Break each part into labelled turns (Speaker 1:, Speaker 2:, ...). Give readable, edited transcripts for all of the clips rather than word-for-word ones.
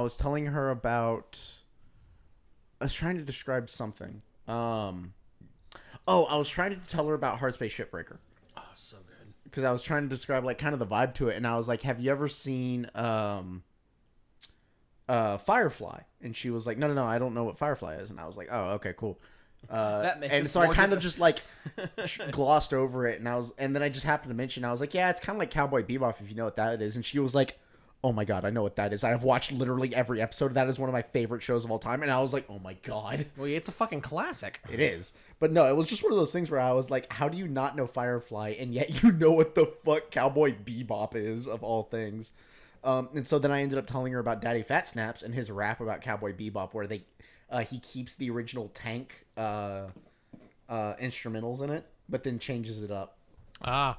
Speaker 1: I was telling her about. I was trying to describe something. I was trying to tell her about Hard Space Shipbreaker.
Speaker 2: Oh, so good.
Speaker 1: Because I was trying to describe like kind of the vibe to it, and I was like, "Have you ever seen Firefly?" And she was like, "No, I don't know what Firefly is." And I was like, "Oh, okay, cool." And so I kind of just like glossed over it, and then I just happened to mention, I was like, "Yeah, it's kind of like Cowboy Bebop if you know what that is." And she was like, "Oh my god, I know what that is. I have watched literally every episode. That is one of my favorite shows of all time." And I was like, "Oh my god."
Speaker 2: Well, it's a fucking classic.
Speaker 1: It is. But no, it was just one of those things where I was like, how do you not know Firefly and yet you know what the fuck Cowboy Bebop is, of all things? And so then I ended up telling her about Daddy Fat Snaps and his rap about Cowboy Bebop, where he keeps the original Tank instrumentals in it, but then changes it up.
Speaker 3: By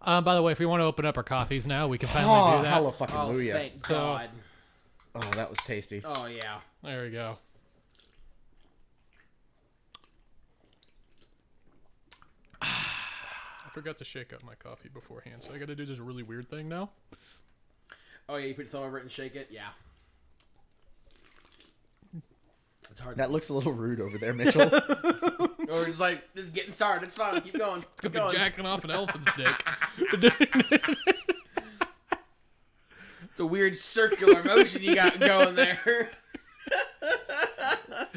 Speaker 3: the way, if we want to open up our coffees now, we can finally do that.
Speaker 1: Hallelujah.
Speaker 2: Thank God.
Speaker 1: Oh, that was tasty.
Speaker 2: Oh, yeah.
Speaker 3: There we go. I forgot to shake up my coffee beforehand, so I got to do this really weird thing now.
Speaker 2: Oh, yeah, you put your thumb over it and shake it? Yeah. It's hard.
Speaker 1: That looks a little rude over there, Mitchell.
Speaker 2: Or just like, this is getting started. It's fine. Keep going.
Speaker 3: It's going to be jacking off an elephant's dick.
Speaker 2: It's a weird circular motion you got going there.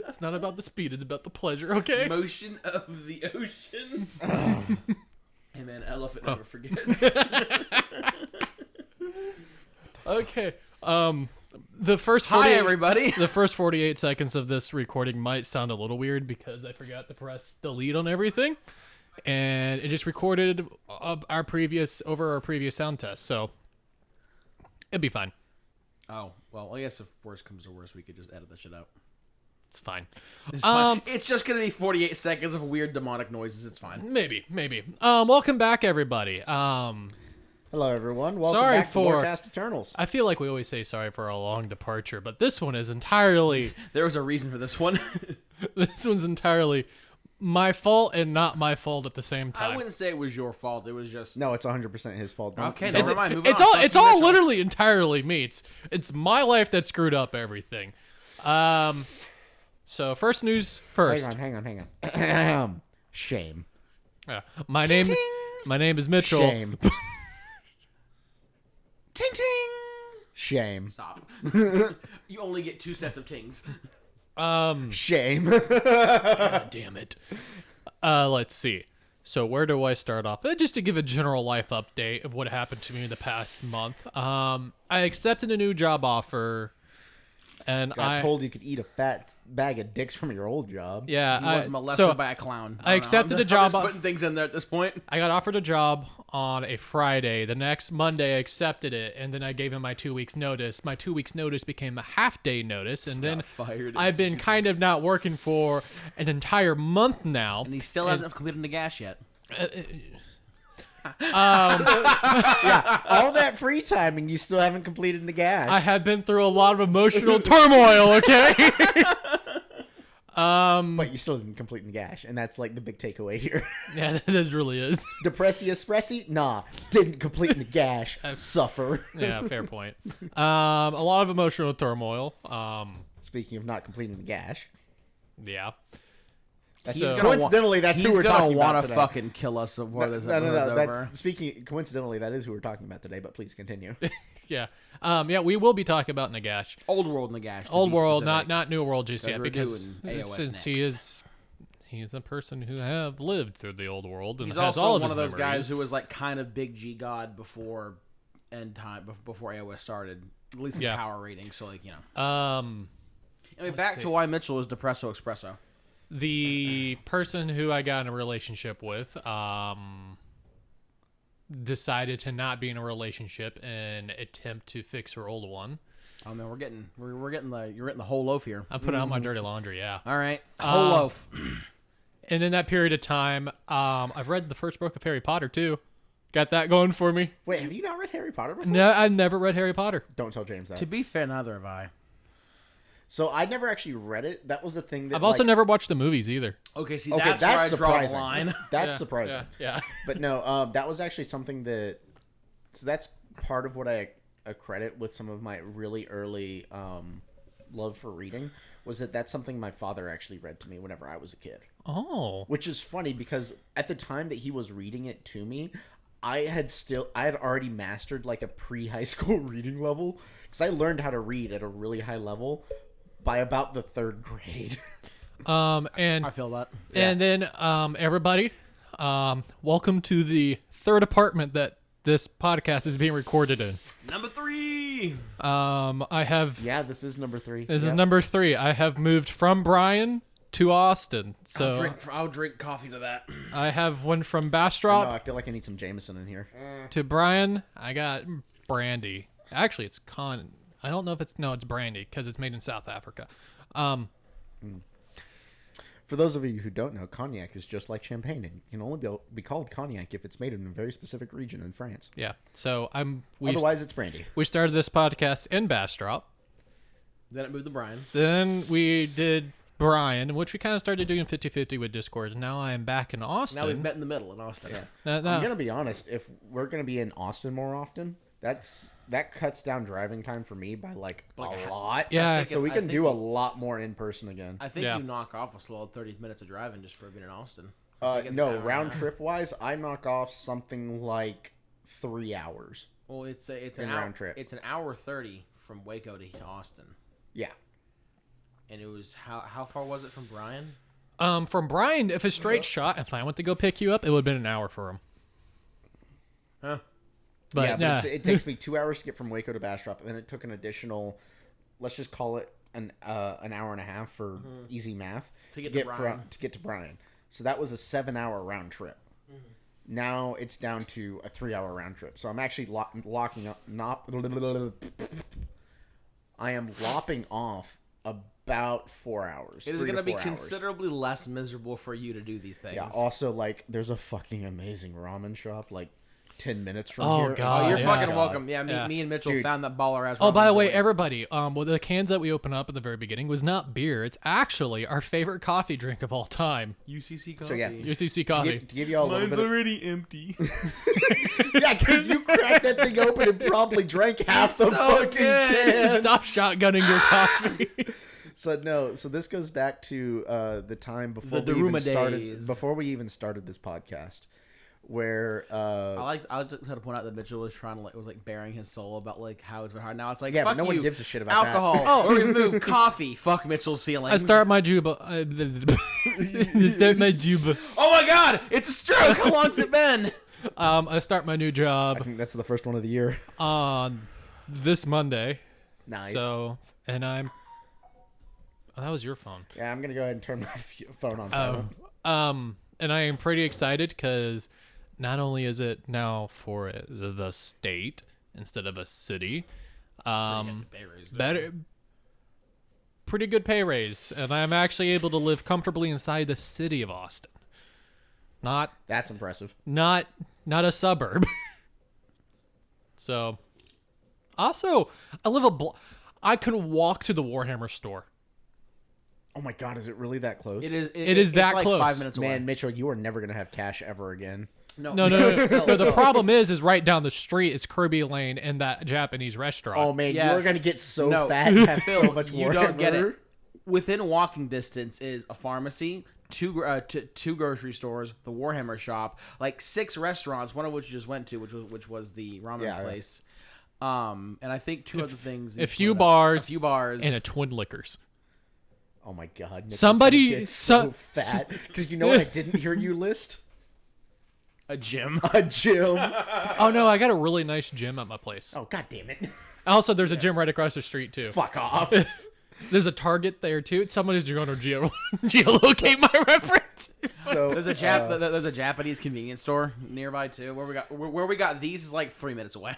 Speaker 3: It's not about the speed, it's about the pleasure, okay?
Speaker 2: Motion of the ocean. Hey, man, elephant never forgets.
Speaker 3: Okay. The first 48,
Speaker 2: Hi, everybody.
Speaker 3: The first 48 seconds of this recording might sound a little weird because I forgot to press delete on everything, and it just recorded our previous sound test, so it'd be fine.
Speaker 2: Oh, well, I guess if worse comes to worse, we could just edit that shit out.
Speaker 3: It's fine.
Speaker 2: It's fine. It's just gonna be 48 seconds of weird demonic noises. It's fine.
Speaker 3: Maybe. Welcome back, everybody.
Speaker 1: Hello, everyone. Welcome
Speaker 3: Sorry
Speaker 1: back to
Speaker 3: for-
Speaker 1: Lorecast Eternals.
Speaker 3: I feel like we always say sorry for a long departure, but this one is entirely
Speaker 2: There was a reason for this one.
Speaker 3: this one's entirely my fault and not my fault at the same time.
Speaker 2: I wouldn't say it was your fault. It was just
Speaker 1: No, it's 100% his fault.
Speaker 2: Okay,
Speaker 1: Don't-
Speaker 2: never mind. Move
Speaker 3: It's
Speaker 2: on.
Speaker 3: all
Speaker 2: Fuck
Speaker 3: it's
Speaker 2: you,
Speaker 3: all
Speaker 2: Mitchell.
Speaker 3: literally entirely me. It's my life that screwed up everything. So first news first.
Speaker 1: Hang on. Shame.
Speaker 3: Yeah. My name is Mitchell.
Speaker 1: Shame.
Speaker 2: Ting ting.
Speaker 1: Shame.
Speaker 2: Stop. You only get 2 sets of tings.
Speaker 1: Shame.
Speaker 3: God damn it. Let's see. So where do I start off? Just to give a general life update of what happened to me in the past month. I accepted a new job offer, and
Speaker 1: I told you could eat a fat bag of dicks from your old job.
Speaker 3: yeah,
Speaker 2: He was molested by a clown. I don't know.
Speaker 3: accepted
Speaker 2: I'm
Speaker 3: a job.
Speaker 2: just putting things in there at this point.
Speaker 3: I got offered a job on a Friday. The next Monday, I accepted it, and then I gave him my 2 weeks notice. My 2 weeks notice became a half-day notice, and then
Speaker 2: fired.
Speaker 3: I've been kind of not working for an entire month now.
Speaker 2: And he still hasn't completed Nagash yet.
Speaker 1: Yeah, all that free time and you still haven't completed the gas.
Speaker 3: I have been through a lot of emotional turmoil, okay?
Speaker 1: But you still didn't complete the gash, and that's like the big takeaway here.
Speaker 3: Yeah, that really is.
Speaker 1: Depressi espressi? Nah, didn't complete the gash. Suffer.
Speaker 3: Yeah, fair point. A lot of emotional turmoil.
Speaker 1: Speaking of not completing the gash,
Speaker 3: Yeah.
Speaker 1: that's
Speaker 3: So-
Speaker 1: coincidentally that's who we're talking about
Speaker 2: want
Speaker 1: today.
Speaker 2: to fucking kill us before this episode's
Speaker 1: No.
Speaker 2: over.
Speaker 1: That's speaking. Coincidentally, that is who we're talking about today. But please continue.
Speaker 3: Yeah. Yeah, we will be talking about Nagash.
Speaker 2: Old world Nagash. to
Speaker 3: Old
Speaker 2: be
Speaker 3: world,
Speaker 2: specific.
Speaker 3: not new world just
Speaker 2: 'Cause
Speaker 3: yet,
Speaker 2: we're
Speaker 3: because
Speaker 2: doing AOS
Speaker 3: since he's a person who have lived through the old world and
Speaker 2: He's
Speaker 3: has
Speaker 2: also
Speaker 3: all of
Speaker 2: one
Speaker 3: his
Speaker 2: of those
Speaker 3: memories.
Speaker 2: guys who was like kind of big G God before end time, before AOS started. At least in
Speaker 3: Yeah.
Speaker 2: power rating. So like
Speaker 3: Uh,
Speaker 2: I mean, back
Speaker 3: see.
Speaker 2: to why Mitchell is Depresso Espresso.
Speaker 3: The person who I got in a relationship with decided to not be in a relationship and attempt to fix her old one.
Speaker 2: Oh man, we're getting the whole loaf here.
Speaker 3: I put out my dirty laundry, yeah.
Speaker 2: All right, whole loaf.
Speaker 3: And in that period of time, I've read the first book of Harry Potter too. Got that going for me.
Speaker 1: Wait, have you not read Harry Potter before?
Speaker 3: No, I've never read Harry Potter.
Speaker 1: Don't tell James that.
Speaker 2: To be fair, neither have I.
Speaker 1: So I never actually read it. That was the thing that
Speaker 3: I've also never watched the movies either.
Speaker 2: Okay, see,
Speaker 1: Okay,
Speaker 2: that's where I
Speaker 1: that's
Speaker 2: draw the
Speaker 1: surprising.
Speaker 2: line.
Speaker 1: That's
Speaker 3: Yeah,
Speaker 1: surprising.
Speaker 3: Yeah.
Speaker 1: But no, that was actually something that. So that's part of what I a credit with some of my really early love for reading was that's something my father actually read to me whenever I was a kid.
Speaker 3: Oh.
Speaker 1: Which is funny because at the time that he was reading it to me, I had already mastered like a pre-high school reading level because I learned how to read at a really high level by about the 3rd grade.
Speaker 3: And
Speaker 2: I feel that.
Speaker 3: And then everybody, welcome to the 3rd apartment that this podcast is being recorded in.
Speaker 2: Number 3.
Speaker 3: I have.
Speaker 1: Yeah, this is number 3.
Speaker 3: This is number 3. I have moved from Bryan to Austin. So
Speaker 2: I'll drink coffee to that.
Speaker 3: I have one from Bastrop.
Speaker 1: I feel like I need some Jameson in here.
Speaker 3: To Bryan. I got brandy. Actually, it's I don't know if it's brandy because it's made in South Africa.
Speaker 1: For those of you who don't know, cognac is just like champagne. It can only be called cognac if it's made in a very specific region in France.
Speaker 3: Yeah. So
Speaker 1: otherwise, it's brandy.
Speaker 3: We started this podcast in Bastrop.
Speaker 2: Then it moved to Bryan.
Speaker 3: Then we did Bryan, which we kind of started doing 50-50 with Discord. Now I am back in Austin.
Speaker 2: Now we've met in the middle in Austin.
Speaker 1: Yeah. I'm going to be honest. If we're going to be in Austin more often, that cuts down driving time for me by like a lot.
Speaker 3: Yeah.
Speaker 1: So we can do a lot more in person again.
Speaker 2: I think you knock off a slow 30 minutes of driving just for being in Austin.
Speaker 1: No, round trip wise, I knock off something like 3 hours.
Speaker 2: Well, it's an
Speaker 1: round trip.
Speaker 2: It's an hour 30 from Waco to Austin.
Speaker 1: Yeah.
Speaker 2: And it was how far was it from Bryan?
Speaker 3: From Bryan, if a straight shot, if I went to go pick you up, it would have been an hour for him.
Speaker 2: Huh.
Speaker 3: But
Speaker 1: it takes me 2 hours to get from Waco to Bastrop, and then it took an additional, let's just call it an hour and a half for easy math to get to Bryan. So that was a 7-hour round trip. Mm-hmm. Now it's down to a 3-hour round trip. So I'm actually locking up. I am lopping off about 4 hours.
Speaker 2: It is going to be considerably less miserable for you to do these things.
Speaker 1: Yeah. Also, like, there's a fucking amazing ramen shop, like 10 minutes from here.
Speaker 3: Oh, God.
Speaker 2: You're fucking welcome. Yeah, me and Mitchell found that baller ass.
Speaker 3: Oh, by the way, everybody, well, the cans that we opened up at the very beginning was not beer. It's actually our favorite coffee drink of all time.
Speaker 2: UCC coffee.
Speaker 1: So, yeah.
Speaker 3: UCC coffee.
Speaker 1: To give you all a little bit
Speaker 2: already empty.
Speaker 1: Yeah, because you cracked that thing open and probably drank half the fucking can.
Speaker 3: Stop shotgunning your coffee.
Speaker 1: So this goes back to the time before we even started this podcast. Where
Speaker 2: I just had to point out that Mitchell was bearing his soul about like how it's been hard. Now it's like,
Speaker 1: yeah,
Speaker 2: fuck
Speaker 1: but no
Speaker 2: you,
Speaker 1: one gives a shit about
Speaker 2: alcohol.
Speaker 1: that.
Speaker 2: Oh, or remove coffee. Fuck Mitchell's feelings.
Speaker 3: I start my juba. Start my juba.
Speaker 2: Oh my God, it's a stroke. How long's it been?
Speaker 3: I start my new job.
Speaker 1: I think that's the first one of the year.
Speaker 3: On this Monday.
Speaker 1: Nice.
Speaker 3: So, and I'm. Oh, that was your phone.
Speaker 1: Yeah, I'm gonna go ahead and turn my phone on silent.
Speaker 3: And I am pretty excited because. Not only is it now for the state instead of a city, pretty good pay raise, and I'm actually able to live comfortably inside the city of Austin.
Speaker 1: That's impressive.
Speaker 3: Not a suburb. So, also, I live I can walk to the Warhammer store.
Speaker 1: Oh my God, is it really that close?
Speaker 3: It is that
Speaker 2: like
Speaker 3: close.
Speaker 2: 5 minutes away.
Speaker 1: Man, Mitchell, you are never gonna have cash ever again.
Speaker 3: No. The problem is right down the street is Kirby Lane and that Japanese restaurant.
Speaker 1: Oh man, you are gonna get so fat and have so much more.
Speaker 2: You don't get it. Within walking distance is a pharmacy, two grocery stores, the Warhammer shop, like 6 restaurants, one of which you just went to, which was the ramen place. And I think 2 other things.
Speaker 3: A few bars,
Speaker 2: and
Speaker 3: a Twin Liquors.
Speaker 1: Oh my God!
Speaker 3: Somebody
Speaker 1: gets so fat because you know what I didn't hear you list.
Speaker 2: A gym.
Speaker 3: Oh no, I got a really nice gym at my place.
Speaker 1: Oh God damn it!
Speaker 3: Also, there's a gym right across the street too.
Speaker 1: Fuck off.
Speaker 3: There's a Target there too. Somebody's going to geolocate my reference.
Speaker 1: So
Speaker 2: there's a Japanese convenience store nearby too. Where we got these is like 3 minutes away.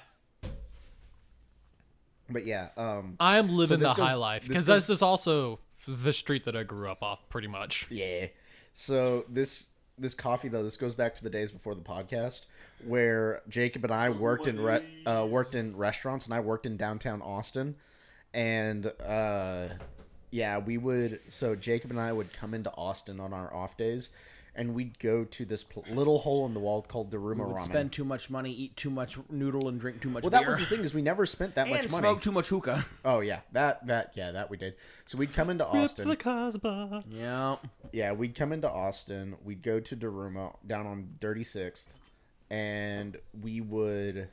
Speaker 1: But yeah,
Speaker 3: I'm living the high life because this is also the street that I grew up off, pretty much.
Speaker 1: Yeah. So this coffee though, this goes back to the days before the podcast, where Jacob and I worked in restaurants, and I worked in downtown Austin, and we would. So Jacob and I would come into Austin on our off days, and we'd go to this little hole in the wall called Daruma Ramen.
Speaker 2: Spend too much money, eat too much noodle, and drink too much beer.
Speaker 1: Well, that was the thing, is we never spent that much money.
Speaker 2: And smoke too much hookah.
Speaker 1: Oh, yeah. That we did. So we'd come into Austin.
Speaker 3: Rip the Casbah.
Speaker 2: Yeah.
Speaker 1: Yeah, we'd come into Austin. We'd go to Daruma down on 36th, and we would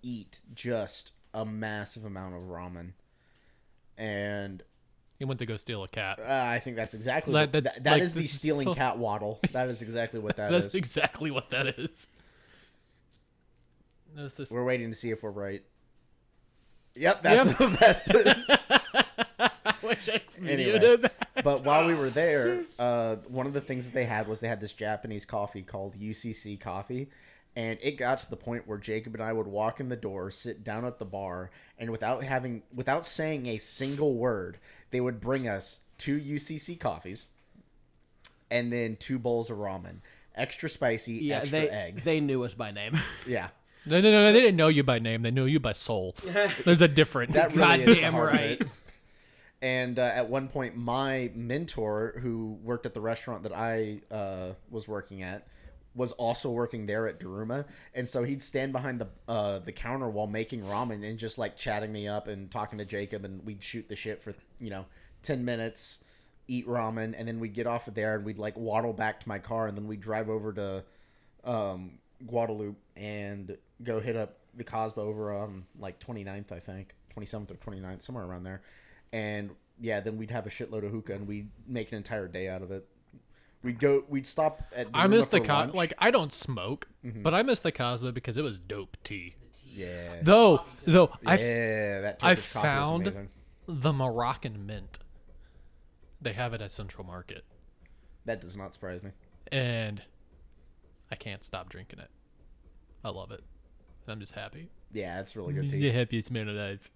Speaker 1: eat just a massive amount of ramen. And
Speaker 3: he went to go steal a cat.
Speaker 1: I think that's exactly that is the stealing cat waddle. That is exactly what that is.
Speaker 3: That's exactly what that is.
Speaker 1: We're waiting to see if we're right. Yep, that's the bestest.
Speaker 3: Wish I videoed that.
Speaker 1: But while we were there, one of the things that they had this Japanese coffee called UCC coffee. And it got to the point where Jacob and I would walk in the door, sit down at the bar, and without saying a single word, they would bring us 2 UCC coffees and then 2 bowls of ramen. Extra spicy, extra egg.
Speaker 2: They knew us by name.
Speaker 1: Yeah.
Speaker 3: No, they didn't know you by name. They knew you by soul. There's a difference.
Speaker 1: That really
Speaker 2: Goddamn right.
Speaker 1: And at one point, my mentor, who worked at the restaurant that I was working at, was also working there at Daruma, and so he'd stand behind the counter while making ramen and just like chatting me up and talking to Jacob, and we'd shoot the shit for 10 minutes, eat ramen, and then we'd get off of there and we'd like waddle back to my car, and then we'd drive over to Guadalupe and go hit up the Casbah over on like 29th, I think 27th or 29th, somewhere around there, and yeah, then we'd have a shitload of hookah and we'd make an entire day out of it. We'd stop at Daruma.
Speaker 3: I miss the like I don't smoke, but I miss the Casbah because it was dope tea.
Speaker 1: Yeah.
Speaker 3: Though
Speaker 1: I
Speaker 3: found the Moroccan mint. They have it at Central Market.
Speaker 1: That does not surprise me.
Speaker 3: And I can't stop drinking it. I love it. I'm just happy.
Speaker 1: Yeah, it's really good tea.
Speaker 3: The happiest man alive.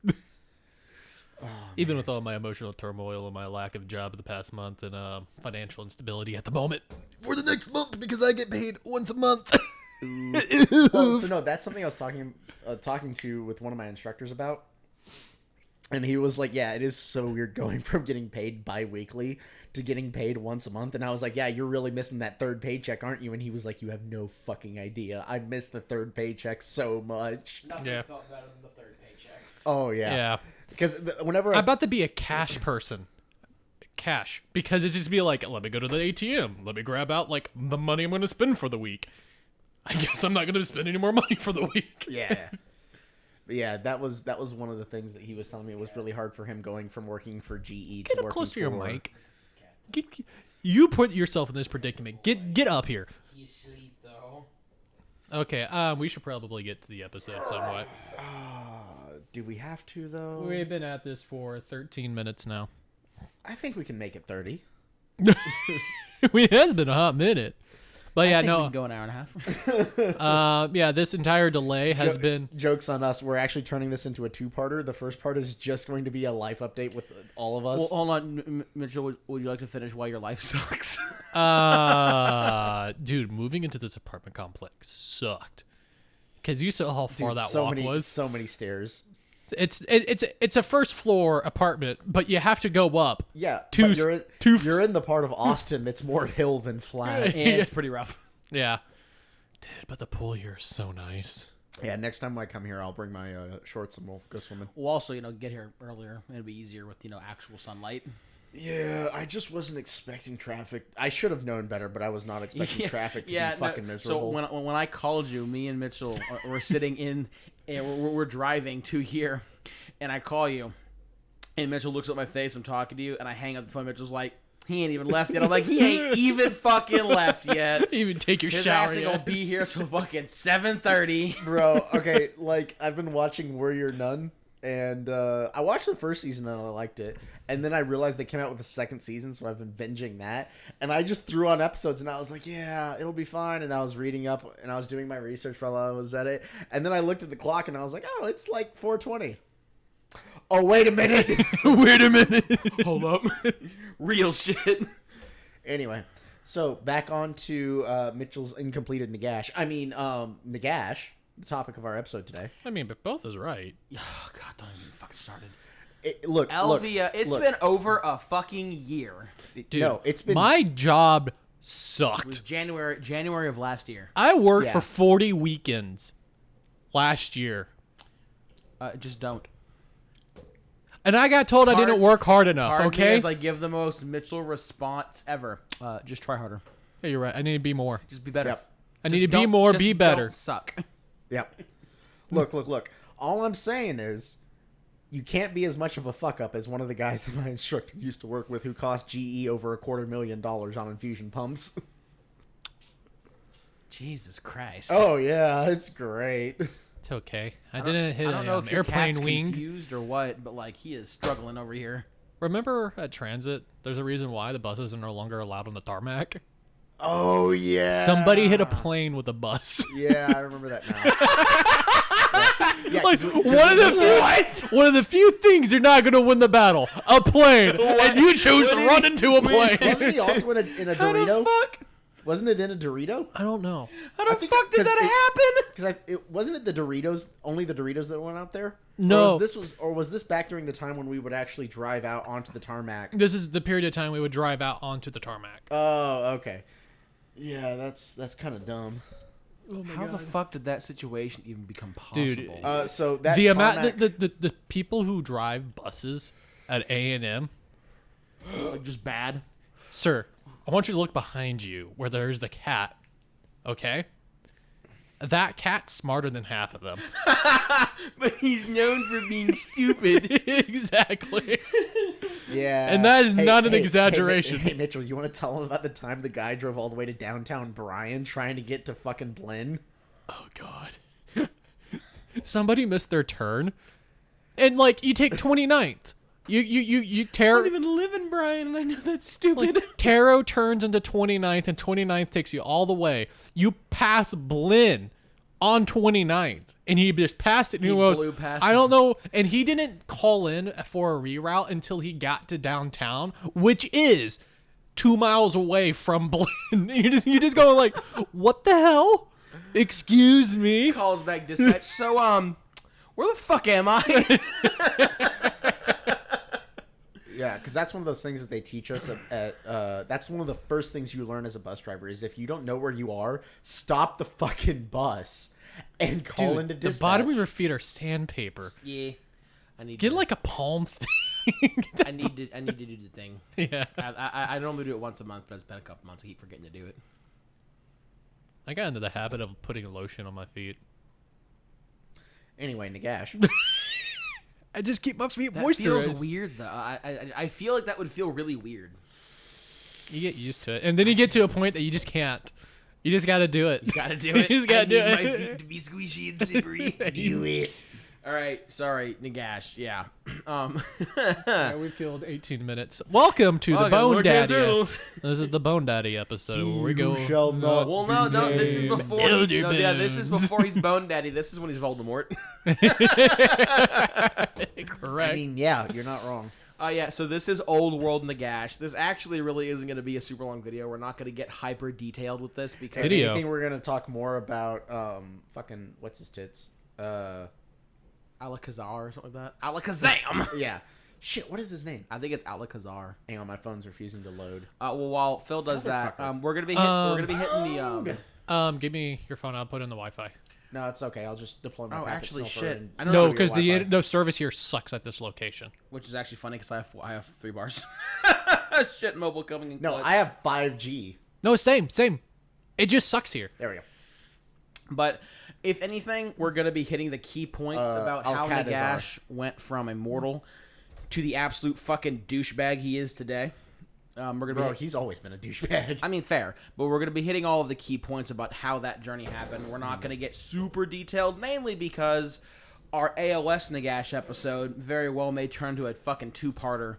Speaker 3: Even with all my emotional turmoil and my lack of job the past month and financial instability at the moment. For the next month, because I get paid once a month.
Speaker 1: Well, so no, that's something I was talking to with one of my instructors about. And he was like, yeah, it is so weird going from getting paid bi-weekly to getting paid once a month. And I was like, yeah, you're really missing that third paycheck, aren't you? And he was like, you have no fucking idea. I miss the third paycheck so much.
Speaker 2: Nothing felt better than the third paycheck.
Speaker 1: Oh, yeah.
Speaker 3: Yeah.
Speaker 1: Because whenever
Speaker 3: I'm about to be a cash person. Cash. Because it just be like, let me go to the ATM. Let me grab out like the money I'm going to spend for the week. I guess I'm not going to spend any more money for the week.
Speaker 1: Yeah. Yeah, that was one of the things that he was telling me. It was really hard for him going from working for GE to working
Speaker 3: close to
Speaker 1: for...
Speaker 3: your mic. You put yourself in this predicament. Get up here.
Speaker 2: He's asleep though.
Speaker 3: Okay, we should probably get to the episode somewhat.
Speaker 1: Do we have to, though?
Speaker 3: We've been at this for 13 minutes now.
Speaker 1: I think we can make it 30.
Speaker 3: It has been a hot minute. But yeah,
Speaker 2: we
Speaker 3: no.
Speaker 2: can go an hour and a half.
Speaker 3: Yeah, this entire delay has been...
Speaker 1: Joke's on us. We're actually turning this into a 2-parter. The first part is just going to be a life update with all of us.
Speaker 2: Well, hold on, Mitchell. Would you like to finish why your life sucks?
Speaker 3: Dude, moving into this apartment complex sucked. Because you saw how far that walk was.
Speaker 1: So many stairs.
Speaker 3: It's a first floor apartment, but you have to go up.
Speaker 1: Yeah,
Speaker 3: you're
Speaker 1: in the part of Austin that's more hill than flat.
Speaker 2: And it's pretty rough.
Speaker 3: Yeah. Dude, but the pool here is so nice.
Speaker 1: Yeah, next time I come here, I'll bring my shorts and we'll go swimming.
Speaker 2: We'll also, get here earlier. It'll be easier with, actual sunlight.
Speaker 1: Yeah, I just wasn't expecting traffic. I should have known better, but I was not expecting traffic to be fucking miserable.
Speaker 2: So when I called you, me and Mitchell were sitting in, and we're driving to here, and I call you, and Mitchell looks at my face, I'm talking to you, and I hang up the phone. Mitchell's like, he ain't even left yet. I'm like, he ain't even fucking left yet.
Speaker 3: Even take your
Speaker 2: His
Speaker 3: shower
Speaker 2: ass ain't gonna be here till fucking 7:30.
Speaker 1: Bro, okay, I've been watching Warrior Nun, and I watched the first season and I liked it. And then I realized they came out with the second season, so I've been binging that. And I just threw on episodes, and I was like, yeah, it'll be fine. And I was reading up, and I was doing my research while I was at it. And then I looked at the clock, and I was like, oh, it's like 4:20. Oh, wait a minute.
Speaker 3: Wait a minute.
Speaker 2: Hold up. Real shit.
Speaker 1: Anyway, so back on to Mitchell's incompleted Nagash. I mean, Nagash, the topic of our episode today.
Speaker 3: I mean, but both is right.
Speaker 2: Oh, God, don't even fucking started.
Speaker 1: Look,
Speaker 2: Elvia, it's been over a fucking year.
Speaker 3: Dude,
Speaker 1: no, it's been...
Speaker 3: My job sucked.
Speaker 2: It was January of last year.
Speaker 3: I worked for 40 weekends last year.
Speaker 2: Just don't.
Speaker 3: And I got told I didn't work hard enough, okay?
Speaker 2: As I give the most Mitchell response ever. Just try harder.
Speaker 3: Yeah, you're right. I need to be more.
Speaker 2: Just be better.
Speaker 1: Yep.
Speaker 3: I need to be more, be better.
Speaker 2: Don't suck.
Speaker 1: Yep. Look. All I'm saying is, you can't be as much of a fuck up as one of the guys that my instructor used to work with, who cost GE over $250,000 on infusion pumps.
Speaker 2: Jesus Christ.
Speaker 1: Oh yeah, it's great.
Speaker 3: It's okay. I didn't hit
Speaker 2: I don't know if your
Speaker 3: airplane
Speaker 2: cat's
Speaker 3: wing.
Speaker 2: Confused or what, but like he is struggling over here.
Speaker 3: Remember at transit, there's a reason why the buses are no longer allowed on the tarmac.
Speaker 1: Oh yeah.
Speaker 3: Somebody hit a plane with a bus.
Speaker 1: Yeah, I remember that now. Yeah,
Speaker 3: like one of the few things you're not gonna win the battle, a plane, and you chose to run into a plane.
Speaker 1: Wasn't he also in a Dorito?
Speaker 2: How the fuck?
Speaker 1: Wasn't it in a Dorito?
Speaker 3: I don't know.
Speaker 2: How the fuck did that happen?
Speaker 1: Because it wasn't it the Doritos, only the Doritos that went out there.
Speaker 3: No,
Speaker 1: or was this back during the time when we would actually drive out onto the tarmac?
Speaker 3: This is the period of time we would drive out onto the tarmac.
Speaker 1: Oh, okay. Yeah, that's kind of dumb.
Speaker 2: Oh How God. The fuck did that situation even become possible?
Speaker 3: Dude,
Speaker 1: so that
Speaker 3: the amount the people who drive buses at A&M,
Speaker 2: like just bad.
Speaker 3: Sir, I want you to look behind you where there's the cat. Okay? That cat's smarter than half of them.
Speaker 2: But he's known for being stupid.
Speaker 3: Exactly.
Speaker 1: Yeah.
Speaker 3: And that is not an exaggeration.
Speaker 1: Hey, Mitchell, you want to tell him about the time the guy drove all the way to downtown Bryan trying to get to fucking Blinn?
Speaker 3: Oh, God. Somebody missed their turn. And, like, you take 29th. You
Speaker 2: I don't even live in Bryan, and I know that's stupid.
Speaker 3: Like, Taro turns into 29th, and 29th takes you all the way. You pass Blinn on 29th, and he just passed it, and he
Speaker 2: blew past
Speaker 3: I don't know, and he didn't call in for a reroute until he got to downtown, which is 2 miles away from Blinn. you just going like, what the hell? Excuse me?
Speaker 2: Calls back dispatch. So, where the fuck am I?
Speaker 1: Yeah, because that's one of those things that they teach us that's one of the first things you learn as a bus driver is if you don't know where you are, stop the fucking bus and call into dispatch.
Speaker 3: The bottom of your feet are sandpaper.
Speaker 2: Yeah.
Speaker 3: Get like a palm thing.
Speaker 2: I need to do the thing.
Speaker 3: Yeah.
Speaker 2: I normally do it once a month, but it's been a couple months. I keep forgetting to do it.
Speaker 3: I got into the habit of putting lotion on my feet.
Speaker 1: Anyway, Nagash.
Speaker 3: I just keep my feet
Speaker 2: that
Speaker 3: moisturized.
Speaker 2: Feels weird though. I feel like that would feel really weird.
Speaker 3: You get used to it, and then you get to a point that you just can't. You just got to do it.
Speaker 2: You got to do it.
Speaker 3: You just got to do it.
Speaker 2: My feet to be squishy and slippery.
Speaker 1: Do it.
Speaker 2: All right, sorry, Nagash. Yeah.
Speaker 3: Yeah, we've killed 18 minutes. Welcome to the Bone Daddy. This is the Bone Daddy episode where we go.
Speaker 1: Shall not
Speaker 2: well, no, this is before. This is before he's Bone Daddy. This is when he's Voldemort.
Speaker 3: Correct.
Speaker 1: I mean, yeah, you're not wrong.
Speaker 2: Yeah, so this is Old World Nagash. This actually really isn't going to be a super long video. We're not going to get hyper detailed with this because
Speaker 1: I think we're going to talk more about fucking what's his tits?
Speaker 2: Alakazar or something like that. Alakazam!
Speaker 1: Yeah. Shit, what is his name?
Speaker 2: I think it's Alakazar.
Speaker 1: Hang on, my phone's refusing to load.
Speaker 2: Well, while Phil does that, we're gonna be hitting the.
Speaker 3: Give me your phone. I'll put in the Wi-Fi.
Speaker 1: No, it's okay. I'll just deploy my packet
Speaker 2: actually,
Speaker 1: sniffer
Speaker 2: shit.
Speaker 1: and-
Speaker 2: I don't
Speaker 3: No, because the service here sucks at this location.
Speaker 2: Which is actually funny because I have 3 bars. Shit, mobile coming in.
Speaker 1: No,
Speaker 2: clutch.
Speaker 1: I have 5G.
Speaker 3: No, same. It just sucks here.
Speaker 1: There we go.
Speaker 2: But if anything, we're going to be hitting the key points about how Nagash went from a mortal to the absolute fucking douchebag he is today. We're gonna
Speaker 1: he's always been a douchebag.
Speaker 2: I mean, fair. But we're going to be hitting all of the key points about how that journey happened. We're not going to get super detailed, mainly because our AOS Nagash episode very well may turn to a fucking 2-parter.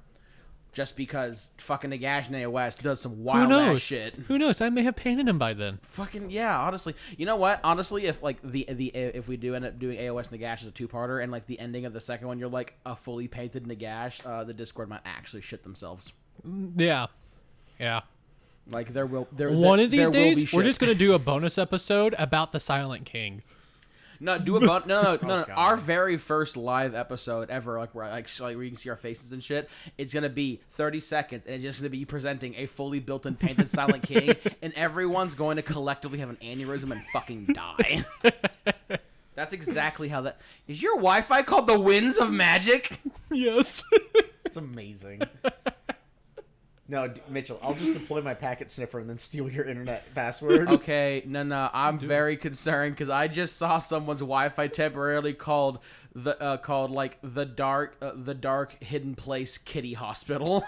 Speaker 2: Just because fucking Nagash and AOS does some wild ass shit.
Speaker 3: Who knows? I may have painted him by then.
Speaker 2: Fucking yeah, honestly. You know what? Honestly, if like if we do end up doing AOS Nagash as a 2-parter and like the ending of the second one, you're like a fully painted Nagash, the Discord might actually shit themselves.
Speaker 3: Yeah.
Speaker 2: Like one
Speaker 3: of these days we're just gonna do a bonus episode about the Silent King.
Speaker 2: No, do a no. Our very first live episode ever, like where where you can see our faces and shit. It's gonna be 30 seconds, and it's just gonna be you presenting a fully built-in painted Silent King, and everyone's going to collectively have an aneurysm and fucking die. That's exactly how that is. Your Wi-Fi called the Winds of Magic?
Speaker 3: Yes.
Speaker 1: It's amazing. No, Mitchell, I'll just deploy my packet sniffer and then steal your internet password.
Speaker 2: Okay, no, I'm very concerned because I just saw someone's Wi-Fi temporarily called the dark hidden place kitty hospital.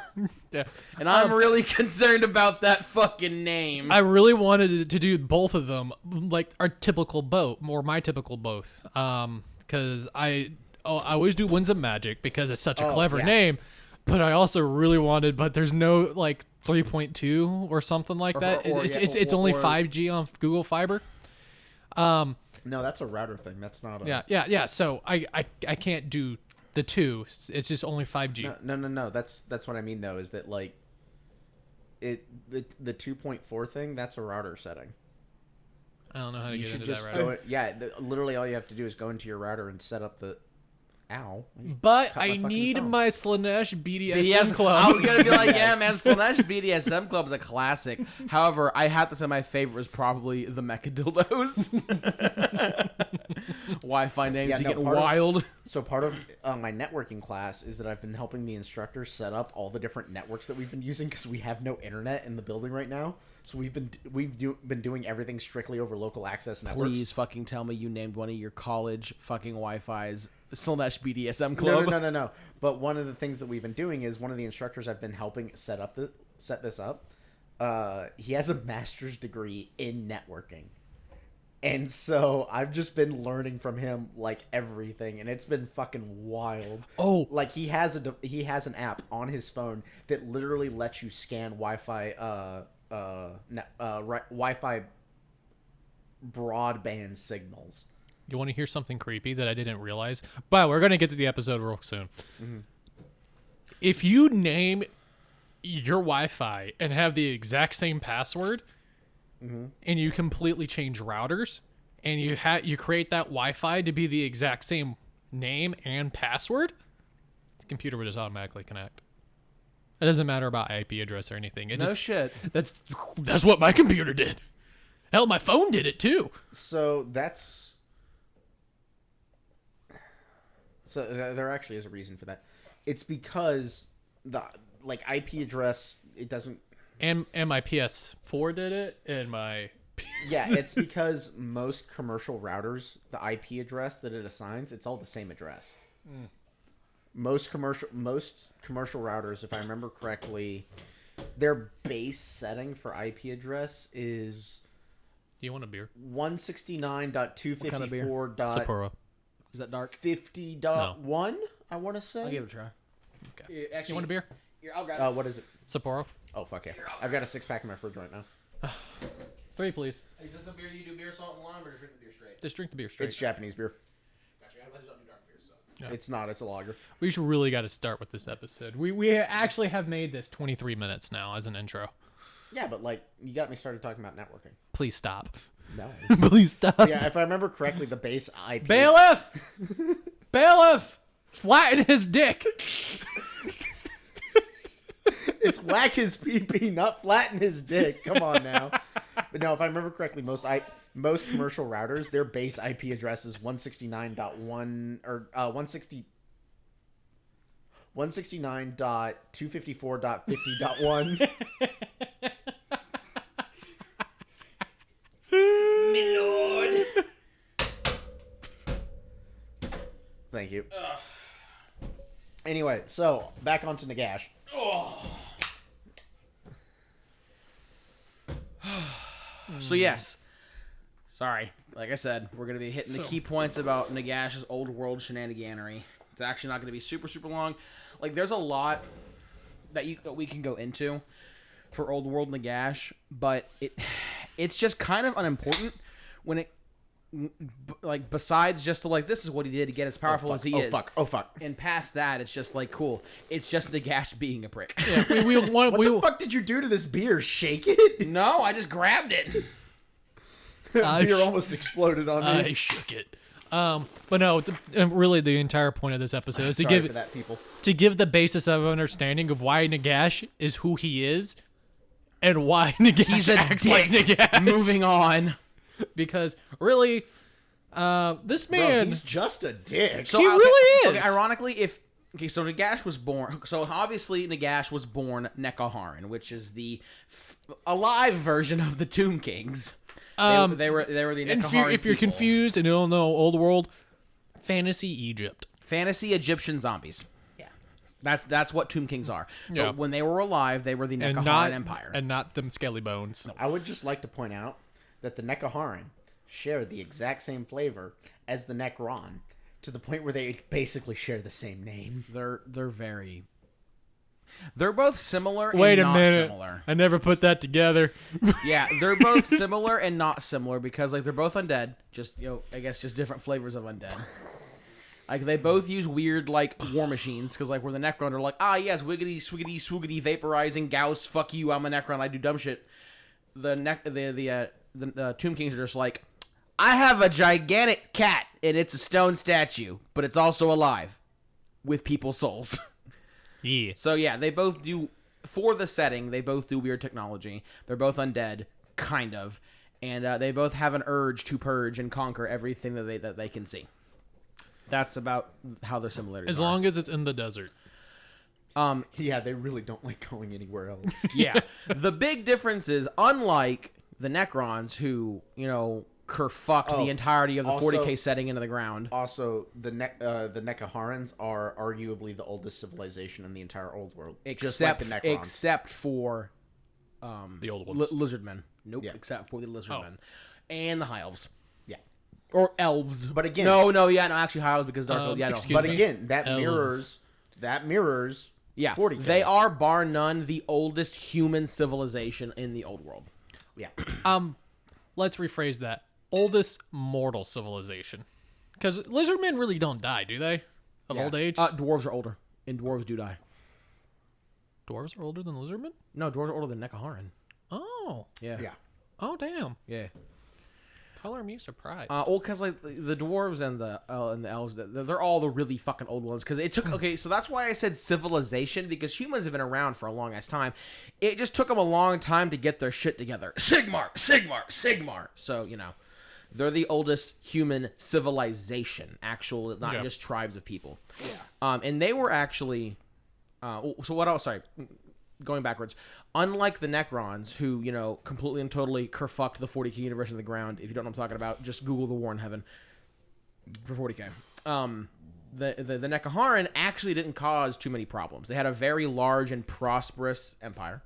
Speaker 3: Yeah.
Speaker 2: And I'm really concerned about that fucking name.
Speaker 3: I really wanted to do both of them, like our typical boat, or my typical both, because I always do Winds of Magic because it's such a clever name. But I also really wanted, but there's no like 3.2 or something like that. It's only 5G on Google Fiber.
Speaker 1: No, that's a router thing. That's not a...
Speaker 3: Yeah. So I can't do the 2. It's just only 5G.
Speaker 1: No. That's what I mean though. Is that like the 2.4 thing? That's a router setting.
Speaker 3: I don't know how to get into that router.
Speaker 1: Literally all you have to do is go into your router and set up the... Ow.
Speaker 3: But I need my Slanesh BDSM club.
Speaker 2: I was going to be like, yeah, man, Slanesh BDSM club is a classic. However, I have to say my favorite is probably the Mecha Dildos. Wi-Fi names get wild.
Speaker 1: Part of my networking class is that I've been helping the instructors set up all the different networks that we've been using because we have no internet in the building right now. So we've been doing everything strictly over local access networks.
Speaker 2: Please fucking tell me you named one of your college fucking Wi-Fi's Slanesh BDSM club.
Speaker 1: No. But one of the things that we've been doing is one of the instructors I've been helping set this up. He has a master's degree in networking. And so I've just been learning from him like everything, and it's been fucking wild.
Speaker 3: Oh,
Speaker 1: like he has an app on his phone that literally lets you scan Wi-Fi Wi-Fi broadband signals.
Speaker 3: You want to hear something creepy that I didn't realize? But we're going to get to the episode real soon. Mm-hmm. If you name your Wi-Fi and have the exact same password, mm-hmm. and you completely change routers, and you create that Wi-Fi to be the exact same name and password, the computer would just automatically connect. It doesn't matter about IP address or anything.
Speaker 2: Shit.
Speaker 3: That's what my computer did. Hell, my phone did it too.
Speaker 1: So there actually is a reason for that. It's because the IP address, it doesn't.
Speaker 3: And my PS4 did it, and my.
Speaker 1: Yeah, it's because most commercial routers, the IP address that it assigns, it's all the same address. Mm. Most commercial routers, if I remember correctly, their base setting for IP address is.
Speaker 3: Do you want a beer?
Speaker 1: 169.254.
Speaker 3: What kind of beer? Sapporo.
Speaker 2: Is that dark?
Speaker 1: 50.1, no. I want to say.
Speaker 2: I'll give it a try.
Speaker 3: Okay. Actually, you want a beer?
Speaker 2: Here, I'll grab it.
Speaker 1: What is it?
Speaker 3: Sapporo.
Speaker 1: Oh, fuck yeah. I've got a 6-pack in my fridge right now.
Speaker 3: 3, please.
Speaker 2: Is this a beer you do beer, salt, and lime, or just drink the beer straight?
Speaker 3: Just drink the beer straight.
Speaker 1: It's Japanese beer.
Speaker 2: Gotcha. I just don't do dark beer, so.
Speaker 1: Yeah. It's not. It's a lager.
Speaker 3: We should really got to start with this episode. We actually have made this 23 minutes now as an intro.
Speaker 1: Yeah, but you got me started talking about networking.
Speaker 3: Please stop.
Speaker 1: No.
Speaker 3: Please stop.
Speaker 1: Yeah, if I remember correctly, the base IP...
Speaker 3: Bailiff! Bailiff! Flatten his dick!
Speaker 1: It's whack his pee-pee, not flatten his dick. Come on now. But no, if I remember correctly, most commercial routers, their base IP address is 169.1 or 169.254.50.1.
Speaker 2: My lord.
Speaker 1: Thank you. Anyway, so back onto Nagash.
Speaker 2: So yes, sorry. Like I said, we're gonna be hitting the key points about Nagash's old world shenaniganery. It's actually not gonna be super long. Like there's a lot that we can go into for old world Nagash, but it's just kind of unimportant when it besides just this is what he did to get as powerful as he is.
Speaker 1: Oh fuck.
Speaker 2: And past that, it's just cool. It's just Nagash being a prick.
Speaker 3: Yeah,
Speaker 1: what the fuck did you do to this beer? Shake it?
Speaker 2: No, I just grabbed it.
Speaker 1: Beer almost exploded on me.
Speaker 3: I shook it. But no, really, the entire point of this episode is to give the basis of understanding of why Nagash is who he is, and why Nagash acts like Nagash.
Speaker 2: Moving on,
Speaker 3: because really, this man,
Speaker 1: he's just a dick.
Speaker 3: So, he really is.
Speaker 2: Okay, ironically, so Nagash was born. So obviously, Nagash was born Nekaharan, which is the alive version of the Tomb Kings. They were the Nekaharan
Speaker 3: if you're confused and you don't know old world, fantasy Egypt.
Speaker 2: Fantasy Egyptian zombies. Yeah. That's what Tomb Kings are.
Speaker 3: Yeah.
Speaker 2: But when they were alive, they were the Nekaharan Empire.
Speaker 3: And not them skelly bones.
Speaker 1: I would just like to point out that the Nekaharan share the exact same flavor as the Necron, to the point where they basically share the same name.
Speaker 2: They're both similar
Speaker 3: Wait
Speaker 2: and
Speaker 3: a
Speaker 2: not
Speaker 3: minute.
Speaker 2: similar.
Speaker 3: I never put that together.
Speaker 2: Yeah, they're both similar and not similar because like they're both undead. Just I guess just different flavors of undead. Like they both use weird like war machines because like where the Necron are like yes wiggity swiggity swoogity vaporizing Gauss fuck you I'm a Necron I do dumb shit. The Tomb Kings are just like I have a gigantic cat and it's a stone statue but it's also alive with people's souls.
Speaker 3: Yeah.
Speaker 2: So yeah, they both do for the setting. They both do weird technology. They're both undead, kind of, and they both have an urge to purge and conquer everything that they can see. That's about how their similarities
Speaker 3: As long as it's in the desert.
Speaker 1: Yeah, they really don't like going anywhere else.
Speaker 2: Yeah. The big difference is, unlike the Necrons, who, kerfucked the entirety of the 40K setting into the ground.
Speaker 1: Also, the Nekaharans are arguably the oldest civilization in the entire old world.
Speaker 2: Except for
Speaker 3: the old ones.
Speaker 2: Lizardmen. Nope,
Speaker 1: Yeah.
Speaker 2: Except for the Lizardmen. And the High Elves.
Speaker 1: Yeah.
Speaker 2: Or Elves.
Speaker 1: But again...
Speaker 2: actually High Elves because Dark Elves.
Speaker 1: But again, that mirrors...
Speaker 2: Yeah,
Speaker 1: 40K.
Speaker 2: They are, bar none, the oldest human civilization in the old world.
Speaker 1: Yeah.
Speaker 3: Let's rephrase that. Oldest mortal civilization. Because lizardmen really don't die, do they? Of old age?
Speaker 2: Dwarves are older, and dwarves do die.
Speaker 3: Dwarves are older than lizardmen?
Speaker 2: No, dwarves are older than Nekaharan.
Speaker 3: Oh.
Speaker 2: Yeah.
Speaker 3: Oh, damn.
Speaker 2: Yeah.
Speaker 3: Color me surprised.
Speaker 2: Because like the dwarves and the elves, they're all the really fucking old ones. Because it took so that's why I said civilization, because humans have been around for a long ass time. It just took them a long time to get their shit together. Sigmar. So they're the oldest human civilization, not just tribes of people. Yeah. And they were actually. So what else? Sorry. Going backwards, unlike the Necrons, who completely and totally kerfucked the 40K universe in the ground. If you don't know what I'm talking about, just Google the War in Heaven for 40K. The Nekaharan actually didn't cause too many problems. They had a very large and prosperous empire,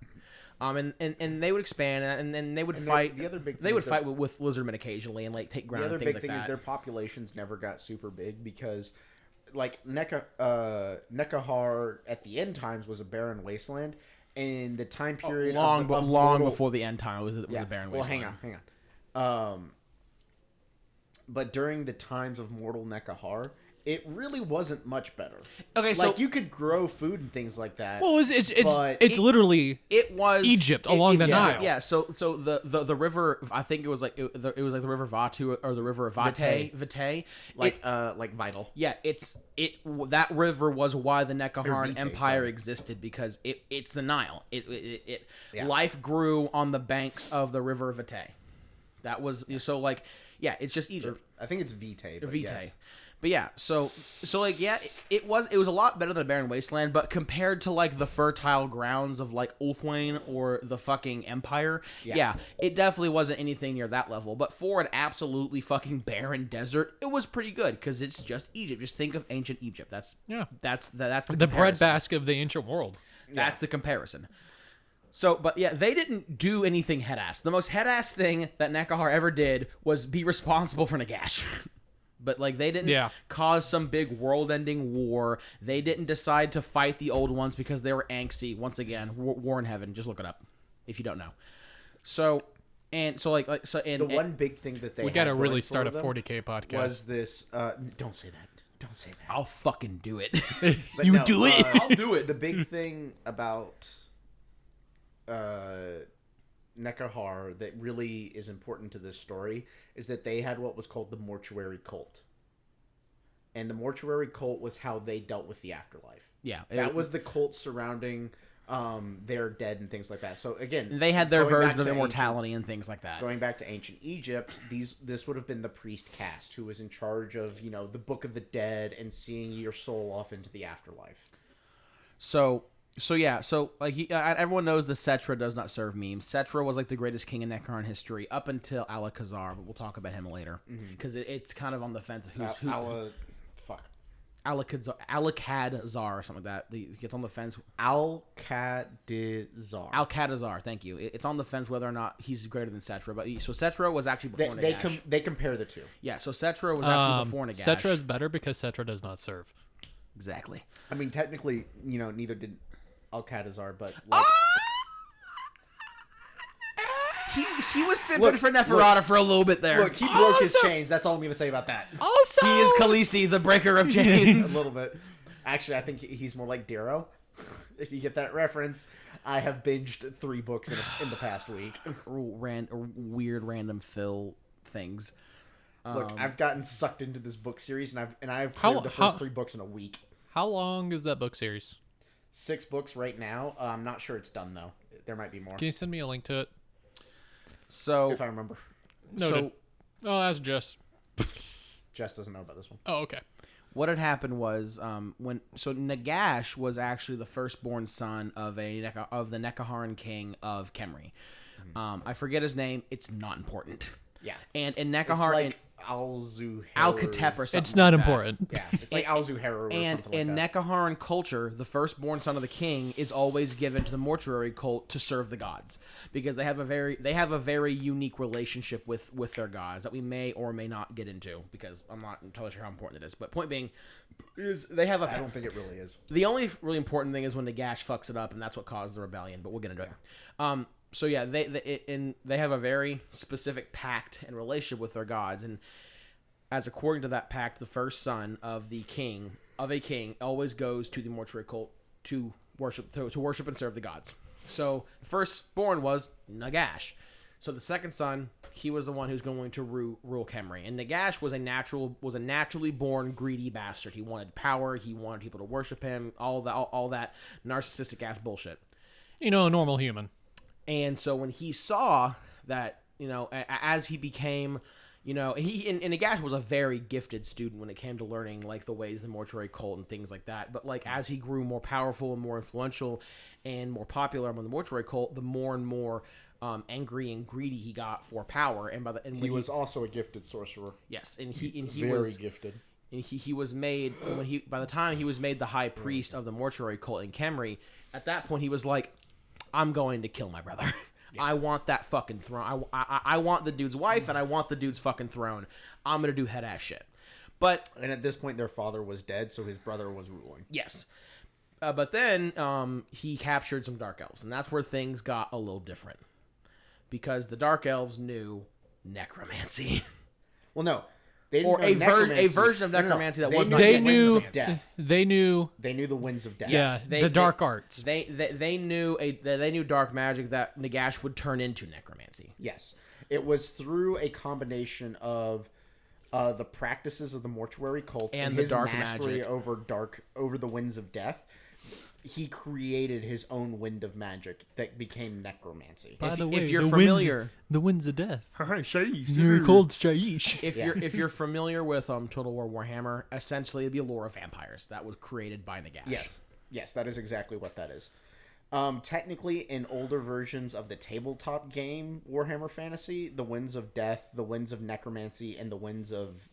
Speaker 2: and they would expand, and then they would fight.
Speaker 1: The other big
Speaker 2: they would fight with lizardmen occasionally and like take ground.
Speaker 1: The other
Speaker 2: and things
Speaker 1: big thing
Speaker 2: like
Speaker 1: is
Speaker 2: that.
Speaker 1: their populations never got super big because, like Nekahar at the end times was a barren wasteland. In the time period
Speaker 2: long before the end time, it was a barren wasteland.
Speaker 1: Well, hang on. But during the times of mortal Nekahar, it really wasn't much better.
Speaker 2: Okay, so
Speaker 1: you could grow food and things like that.
Speaker 3: Well, it's literally Egypt along the Nile.
Speaker 2: Yeah, so the river, I think it was like it was like the river Vatu or the river Vitae,
Speaker 1: like Vital.
Speaker 2: Yeah, that river was why the Nekaharan Empire existed, because it's the Nile. Life grew on the banks of the river Vitae. That was it's just Egypt.
Speaker 1: I think it's Vitae. But
Speaker 2: Vitae.
Speaker 1: Yes.
Speaker 2: But yeah, it was a lot better than a barren wasteland, but compared to like the fertile grounds of like Ulthwain or the fucking Empire, it definitely wasn't anything near that level. But for an absolutely fucking barren desert, it was pretty good because it's just Egypt. Just think of ancient Egypt. That's the
Speaker 3: breadbasket of the ancient world.
Speaker 2: That's the comparison. So, but yeah, they didn't do anything head-ass. The most head-ass thing that Nekahar ever did was be responsible for Nagash. But like they didn't cause some big world-ending war. They didn't decide to fight the old ones because they were angsty. Once again, War in Heaven. Just look it up if you don't know.
Speaker 1: The one big thing that
Speaker 3: we gotta really start a 40K podcast
Speaker 1: was this. Don't say that. Don't say that.
Speaker 2: I'll fucking do it.
Speaker 3: You do it.
Speaker 2: I'll do it.
Speaker 1: The big thing about Nekahar that really is important to this story is that they had what was called the mortuary cult. and the mortuary cult was how they dealt with the afterlife.
Speaker 2: Yeah,
Speaker 1: that was the cult surrounding their dead and things like that. So again,
Speaker 2: they had their version of immortality and things like that.
Speaker 1: Going back to ancient Egypt, this would have been the priest caste who was in charge of the Book of the Dead and seeing your soul off into the afterlife.
Speaker 2: So like everyone knows the Setra does not serve memes. Setra was like the greatest king in Necron history up until Alakazar, but we'll talk about him later because it's kind of on the fence of who's Alakadzar or something like that. He gets on the fence.
Speaker 1: Alcatazar.
Speaker 2: Thank you. It's on the fence whether or not he's greater than Setra. But so Setra was actually before Nagash.
Speaker 1: They compare the two.
Speaker 2: Yeah. So Setra was actually before Nagash.
Speaker 3: Setra is better because Setra does not serve.
Speaker 2: Exactly.
Speaker 1: I mean, technically, neither did Alcatazar, but like,
Speaker 2: He was simping for Neferata for a little bit there.
Speaker 1: Look, he broke his chains. That's all I'm going to say about that.
Speaker 2: Also, he is Khaleesi, the breaker of chains.
Speaker 1: A little bit. Actually, I think he's more like Darrow. If you get that reference, I have binged 3 books in the past week.
Speaker 2: Weird random fill things.
Speaker 1: Look, I've gotten sucked into this book series, and I've cleared the first 3 books in a week.
Speaker 3: How long is that book series?
Speaker 1: 6 books right now. I'm not sure it's done though. There might be more.
Speaker 3: Can you send me a link to it?
Speaker 1: So, if I remember.
Speaker 3: No. That's Jess.
Speaker 1: Jess doesn't know about this one.
Speaker 3: Oh, okay.
Speaker 2: What had happened was Nagash was actually the firstborn son of the Nekaharan king of Khemri. I forget his name. It's not important.
Speaker 1: Yeah.
Speaker 2: And in Nekaharan,
Speaker 1: it's like Alzuhera.
Speaker 2: Alkatep or something.
Speaker 3: It's not
Speaker 2: like
Speaker 3: important.
Speaker 1: Yeah, it's like Alzuhera or something like that.
Speaker 2: And in Nekaharan culture, the firstborn son of the king is always given to the mortuary cult to serve the gods because they have a very unique relationship with their gods that we may or may not get into because I'm not entirely sure how important it is. But point being is they have
Speaker 1: I don't think it really is.
Speaker 2: The only really important thing is when Nagash fucks it up, and that's what caused the rebellion. But we'll get into it. So yeah, they have a very specific pact and relationship with their gods, and as according to that pact, the first son of a king always goes to the mortuary cult to worship and serve the gods. So the firstborn was Nagash. So the second son, he was the one who's going to rule Khemri, and Nagash was a naturally born greedy bastard. He wanted power, he wanted people to worship him, all that narcissistic ass bullshit.
Speaker 3: A normal human.
Speaker 2: And so when he saw that, as he became, and Nagash was a very gifted student when it came to learning like the ways of the mortuary cult and things like that. But like as he grew more powerful and more influential and more popular among the mortuary cult, the more and more angry and greedy he got for power. And
Speaker 1: he was also a gifted sorcerer.
Speaker 2: Yes, and he
Speaker 1: very
Speaker 2: was
Speaker 1: gifted.
Speaker 2: And he was made by the time he was made the high priest of the mortuary cult in Khemri. At that point, he was like, I'm going to kill my brother. Yeah. I want that fucking throne. I want the dude's wife, and I want the dude's fucking throne. I'm going to do head-ass shit. And
Speaker 1: at this point, their father was dead, so his brother was ruling.
Speaker 2: Yes. But then he captured some Dark Elves, and that's where things got a little different. Because the Dark Elves knew necromancy.
Speaker 1: Well, no.
Speaker 2: Or a version of necromancy that was not
Speaker 3: they knew
Speaker 1: winds of death.
Speaker 3: They knew
Speaker 1: the winds of death.
Speaker 3: Yeah, the dark arts.
Speaker 2: They knew dark magic that Nagash would turn into necromancy.
Speaker 1: Yes, it was through a combination of the practices of the mortuary cult and his dark mastery magic over the winds of death. He created his own wind of magic that became necromancy.
Speaker 3: By the way,
Speaker 2: if you're familiar,
Speaker 3: the winds of death.
Speaker 2: You're
Speaker 3: cold, Shaiish.
Speaker 2: If you're familiar with Total War Warhammer, essentially it'd be a lore of vampires that was created by Nagash.
Speaker 1: Yes, that is exactly what that is. Technically, in older versions of the tabletop game Warhammer Fantasy, the winds of death, the winds of necromancy, and the winds of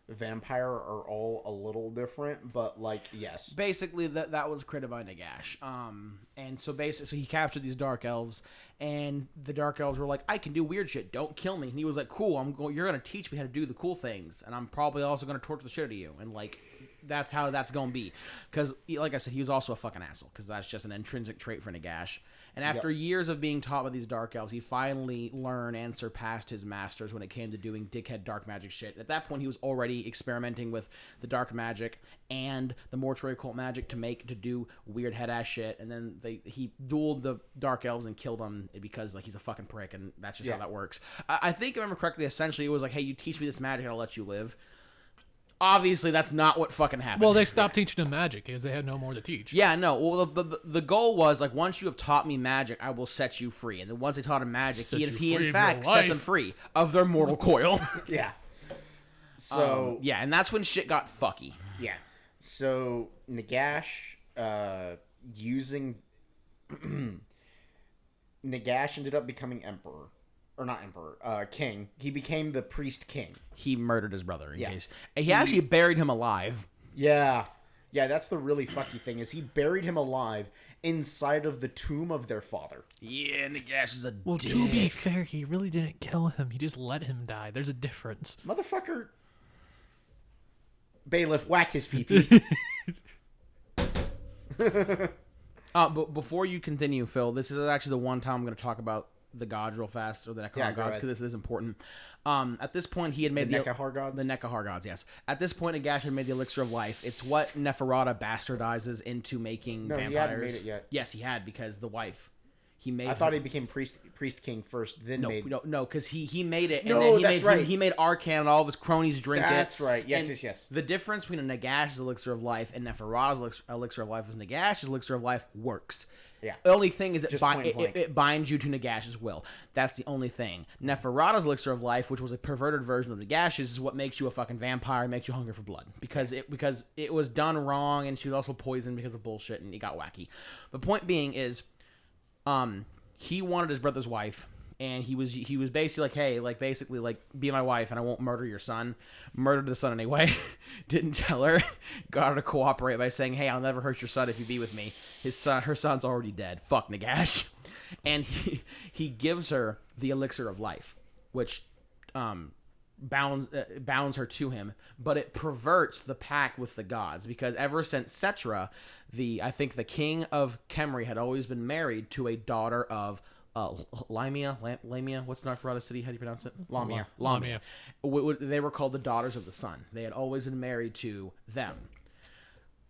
Speaker 1: vampire are all a little different, but yes.
Speaker 2: Basically, that was created by Nagash. And so basically, he captured these Dark Elves, and the Dark Elves were like, I can do weird shit, don't kill me. And he was like, cool, you're going to teach me how to do the cool things, and I'm probably also going to torture the shit out of you. And that's how that's going to be. Because, like I said, he was also a fucking asshole, because that's just an intrinsic trait for Nagash. And after years of being taught by these Dark Elves, he finally learned and surpassed his masters when it came to doing dickhead dark magic shit. At that point, he was already experimenting with the dark magic and the mortuary cult magic to do weird head-ass shit. And then he dueled the Dark Elves and killed them because he's a fucking prick, and that's just how that works. I think, if I remember correctly, essentially it was like, hey, you teach me this magic and I'll let you live. obviously that's not what fucking happened.
Speaker 3: Well, they stopped teaching him magic because they had no more to teach.
Speaker 2: Yeah, no. Well, the goal was like, once you have taught me magic, I will set you free. And then once they taught him magic, he in fact set them free of their mortal coil.
Speaker 1: Yeah. So
Speaker 2: yeah, and that's when shit got fucky.
Speaker 1: Yeah. So Nagash, using Nagash ended up becoming emperor, or not emperor, king. He became the priest king.
Speaker 2: He murdered his brother. In case he actually buried him alive.
Speaker 1: Yeah. Yeah, that's the really fucky thing, is he buried him alive inside of the tomb of their father.
Speaker 2: Yeah, Nagash is a
Speaker 3: Well,
Speaker 2: dick.
Speaker 3: to be fair, he really didn't kill him. He just let him die. There's a difference.
Speaker 1: Motherfucker. Bailiff, whack his pee-pee.
Speaker 2: But before you continue, Phil, this is actually the one time I'm going to talk about the gods real fast, or the Nekahar gods, because this is important. At this point, he had made
Speaker 1: the Nekahar gods?
Speaker 2: The Nekahar gods, yes. At this point, Nagash had made the elixir of life. It's what Neferata bastardizes into making vampires.
Speaker 1: He hadn't made it yet.
Speaker 2: Yes, he had, because the wife.
Speaker 1: I thought he became priest king first, then made...
Speaker 2: No, because he made it, and
Speaker 1: then
Speaker 2: he made Arcan, and all of his cronies drink it.
Speaker 1: That's right, yes.
Speaker 2: The difference between a Nagash's elixir of life and Neferata's elixir of life is Nagash's elixir of life works.
Speaker 1: Yeah.
Speaker 2: The only thing is it
Speaker 1: binds
Speaker 2: you to Nagash's will. That's the only thing. Neferata's elixir of life, which was a perverted version of Nagash's, is what makes you a fucking vampire, makes you hungry for blood. Because it was done wrong, and she was also poisoned because of bullshit, and it got wacky. The point being is, he wanted his brother's wife, and he was basically like, hey, like, basically, like, be my wife, and I won't murder your son. Murdered the son anyway. Didn't tell her. Got her to cooperate by saying, hey, I'll never hurt your son if you be with me. Her son's already dead. Fuck Nagash. And he gives her the elixir of life, which bounds her to him, but it perverts the pact with the gods, because ever since Setra, I think the king of Kemri had always been married to a daughter of Lamia. What's Neferata's city? How do you pronounce it?
Speaker 1: Lamia.
Speaker 2: They were called the daughters of the sun. They had always been married to them.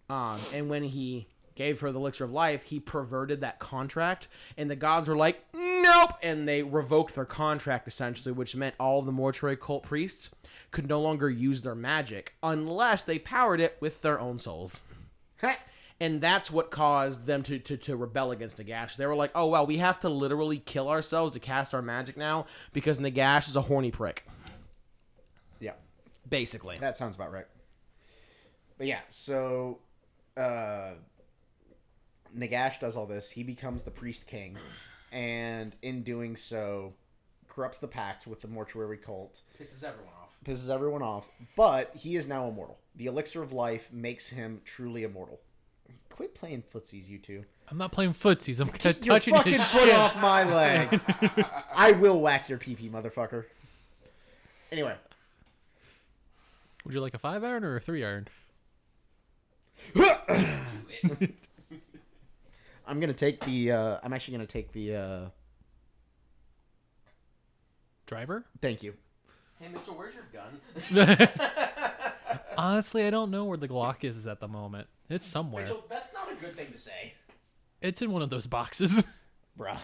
Speaker 2: And when he gave her the elixir of life, he perverted that contract, and the gods were like, nope, and they revoked their contract, essentially, which meant all the mortuary cult priests could no longer use their magic unless they powered it with their own souls. And that's what caused them to rebel against Nagash. They were like, oh, well, we have to literally kill ourselves to cast our magic now because Nagash is a horny prick.
Speaker 1: Yeah.
Speaker 2: Basically.
Speaker 1: That sounds about right. But yeah, so Nagash does all this. He becomes the priest king, and in doing so, corrupts the pact with the mortuary cult.
Speaker 2: Pisses
Speaker 1: everyone off. But he is now immortal. The elixir of life makes him truly immortal. Quit playing footsies, you two.
Speaker 3: I'm not playing footsies. I'm
Speaker 1: touching
Speaker 3: your
Speaker 1: fucking foot off my leg. I will whack your pee-pee, motherfucker. Anyway.
Speaker 3: Would you like a 5-iron or a 3-iron?
Speaker 1: I'm gonna take the. I'm actually gonna take the.
Speaker 3: Driver?
Speaker 2: Thank you. Hey, Mitchell, where's your gun?
Speaker 3: Honestly, I don't know where the Glock is at the moment. It's somewhere.
Speaker 1: Mitchell, that's not a good thing to say.
Speaker 3: It's in one of those boxes.
Speaker 1: Bruh.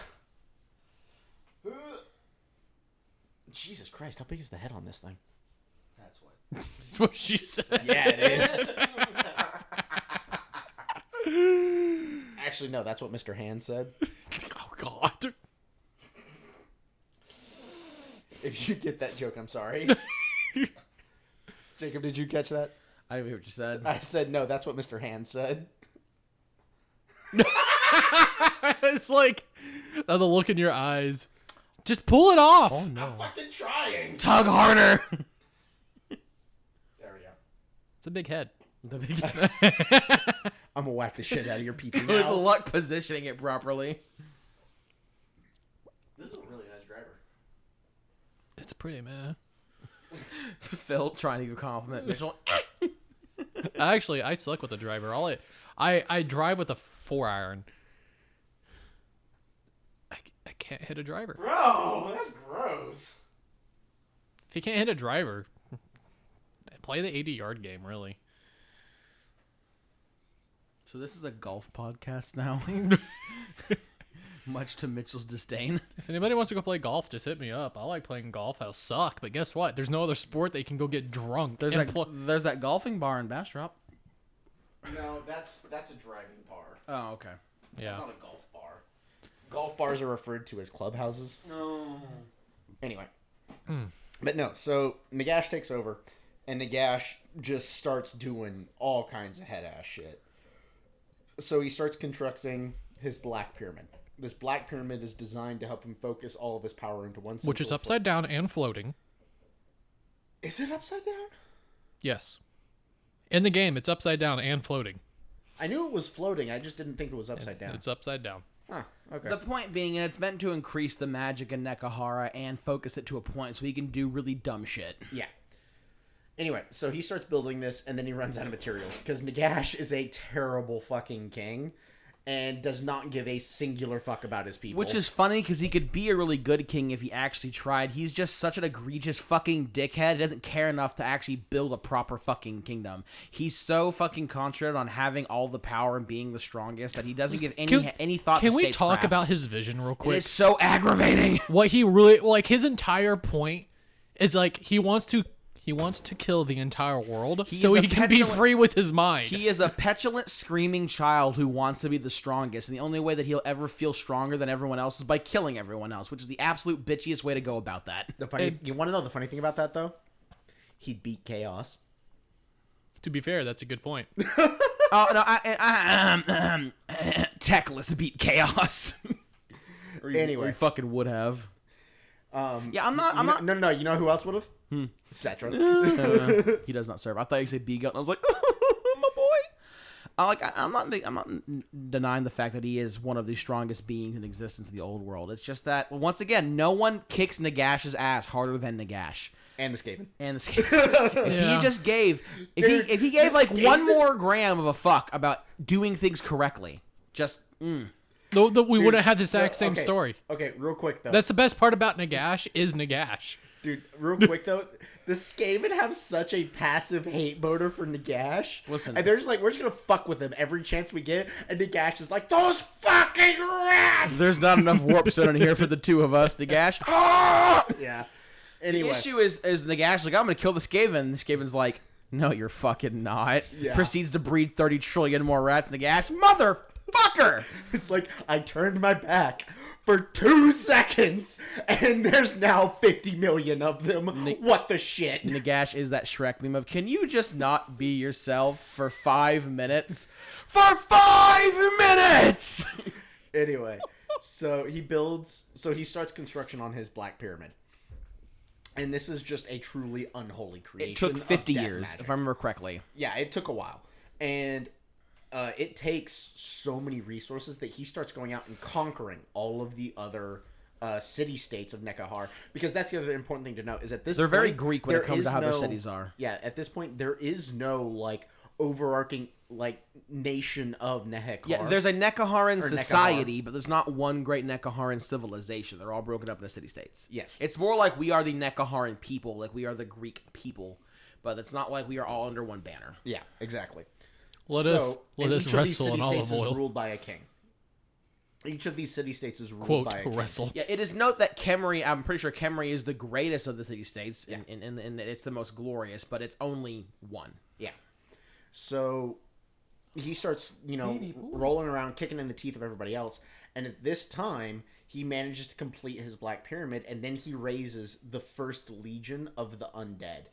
Speaker 1: Jesus Christ, how big is the head on this thing?
Speaker 3: That's what she said.
Speaker 1: Yeah, it is. Actually, no, that's what Mr. Hand said.
Speaker 3: Oh, God.
Speaker 1: If you get that joke, I'm sorry. Jacob, did you catch that?
Speaker 2: I didn't hear what you said.
Speaker 1: I said, no, that's what Mr. Hand said.
Speaker 3: It's like the look in your eyes. Just pull it off.
Speaker 1: Oh, no. I'm fucking trying.
Speaker 2: Tug harder.
Speaker 1: There we go.
Speaker 3: It's a big head.
Speaker 1: I'm going to whack the shit out of your pee-pee now.
Speaker 2: Good luck positioning it properly.
Speaker 1: This is a really nice driver.
Speaker 3: It's pretty, man.
Speaker 2: Phil trying to give a compliment. Mitchell.
Speaker 3: Actually, I suck with the driver. I drive with a 4-iron. I can't hit a driver.
Speaker 1: Bro, that's gross.
Speaker 3: If you can't hit a driver, play the 80-yard game, really.
Speaker 2: So this is a golf podcast now? Much to Mitchell's disdain.
Speaker 3: If anybody wants to go play golf, just hit me up. I like playing golf. I'll suck, but guess what? There's no other sport that you can go get drunk.
Speaker 2: There's that golfing bar in Bastrop.
Speaker 1: No, that's a driving bar.
Speaker 2: Oh, okay.
Speaker 3: Yeah.
Speaker 1: It's not a golf bar. Golf bars are referred to as clubhouses.
Speaker 2: No.
Speaker 1: Anyway. But no, so Nagash takes over, and Nagash just starts doing all kinds of head-ass shit. So he starts constructing his Black Pyramid. This Black Pyramid is designed to help him focus all of his power into one.
Speaker 3: Which is upside down and floating.
Speaker 1: Is it upside down?
Speaker 3: Yes. In the game, it's upside down and floating.
Speaker 1: I knew it was floating. I just didn't think it was upside down.
Speaker 3: It's upside down.
Speaker 1: Huh, okay.
Speaker 2: The point being, it's meant to increase the magic in Nekahara and focus it to a point so he can do really dumb shit.
Speaker 1: Yeah. Anyway, so he starts building this, and then he runs out of materials, because Nagash is a terrible fucking king, and does not give a singular fuck about his people.
Speaker 2: Which is funny, because he could be a really good king if he actually tried. He's just such an egregious fucking dickhead. He doesn't care enough to actually build a proper fucking kingdom. He's so fucking concentrated on having all the power and being the strongest that he doesn't give any thought to statescraft.
Speaker 3: Can we talk about his vision real quick?
Speaker 2: It's so aggravating.
Speaker 3: What he really, like, his entire point is, like, he wants to kill the entire world so he can be free with his mind.
Speaker 2: He is a petulant, screaming child who wants to be the strongest, and the only way that he'll ever feel stronger than everyone else is by killing everyone else, which is the absolute bitchiest way to go about that.
Speaker 1: You want to know the funny thing about that, though? He'd beat Chaos.
Speaker 3: To be fair, that's a good point.
Speaker 2: Oh, no, Techless beat Chaos.
Speaker 1: Anyway.
Speaker 2: He fucking would have. Yeah, I'm not.
Speaker 1: No. You know who else would have? Cetra.
Speaker 2: He does not serve. I thought you said B-Gut, and I was like, my boy. I'm not denying the fact that he is one of the strongest beings in existence in the old world. It's just that, once again, no one kicks Nagash's ass harder than Nagash.
Speaker 1: And the Skaven.
Speaker 2: If he just gave, if he gave like one more gram of a fuck about doing things correctly, just.
Speaker 3: We wouldn't have the exact same story.
Speaker 1: Okay, real quick though.
Speaker 3: That's the best part about Nagash is Nagash.
Speaker 1: Dude, real quick though, the Skaven have such a passive hate boner for Nagash.
Speaker 2: Listen,
Speaker 1: and they're just like, we're just gonna fuck with him every chance we get. And Nagash is like, those fucking rats!
Speaker 2: There's not enough warp stone in here for the two of us, Nagash.
Speaker 1: Yeah. Anyway.
Speaker 2: The issue is Nagash like, I'm gonna kill the Skaven. The Skaven's like, no, you're fucking not.
Speaker 1: Yeah.
Speaker 2: Proceeds to breed 30 trillion more rats. Nagash, motherfucker!
Speaker 1: It's like, I turned my back for 2 seconds, and there's now 50 million of them. What the shit?
Speaker 2: Nagash is that Shrek meme of, can you just not be yourself for 5 minutes? For 5 minutes!
Speaker 1: Anyway, so he starts construction on his Black Pyramid. And this is just a truly unholy creation.
Speaker 2: It took 50
Speaker 1: of
Speaker 2: years,
Speaker 1: magic.
Speaker 2: if I remember correctly.
Speaker 1: Yeah, it took a while. And it takes so many resources that he starts going out and conquering all of the other city-states of Nekahar. Because that's the other important thing to note, is at this
Speaker 2: They're
Speaker 1: point...
Speaker 2: They're very Greek when it comes to how their cities are.
Speaker 1: Yeah, at this point, there is no, like, overarching, like, nation of Nekahar.
Speaker 2: Yeah, there's a Nekaharan society, but there's not one great Nekaharan civilization. They're all broken up into city-states.
Speaker 1: Yes.
Speaker 2: It's more like we are the Nekaharan people, like we are the Greek people. But it's not like we are all under one banner.
Speaker 1: Yeah, exactly.
Speaker 3: Let us wrestle in olive oil.
Speaker 1: Is ruled by a king. Each of these city-states is ruled
Speaker 3: Quote,
Speaker 1: by a king.
Speaker 3: wrestle.
Speaker 2: Yeah, it is note that Kemri, I'm pretty sure Kemri is the greatest of the city-states, and it's the most glorious, but it's only one.
Speaker 1: Yeah. So he starts, rolling around, kicking in the teeth of everybody else, and at this time, he manages to complete his Black Pyramid, and then he raises the first legion of the undead.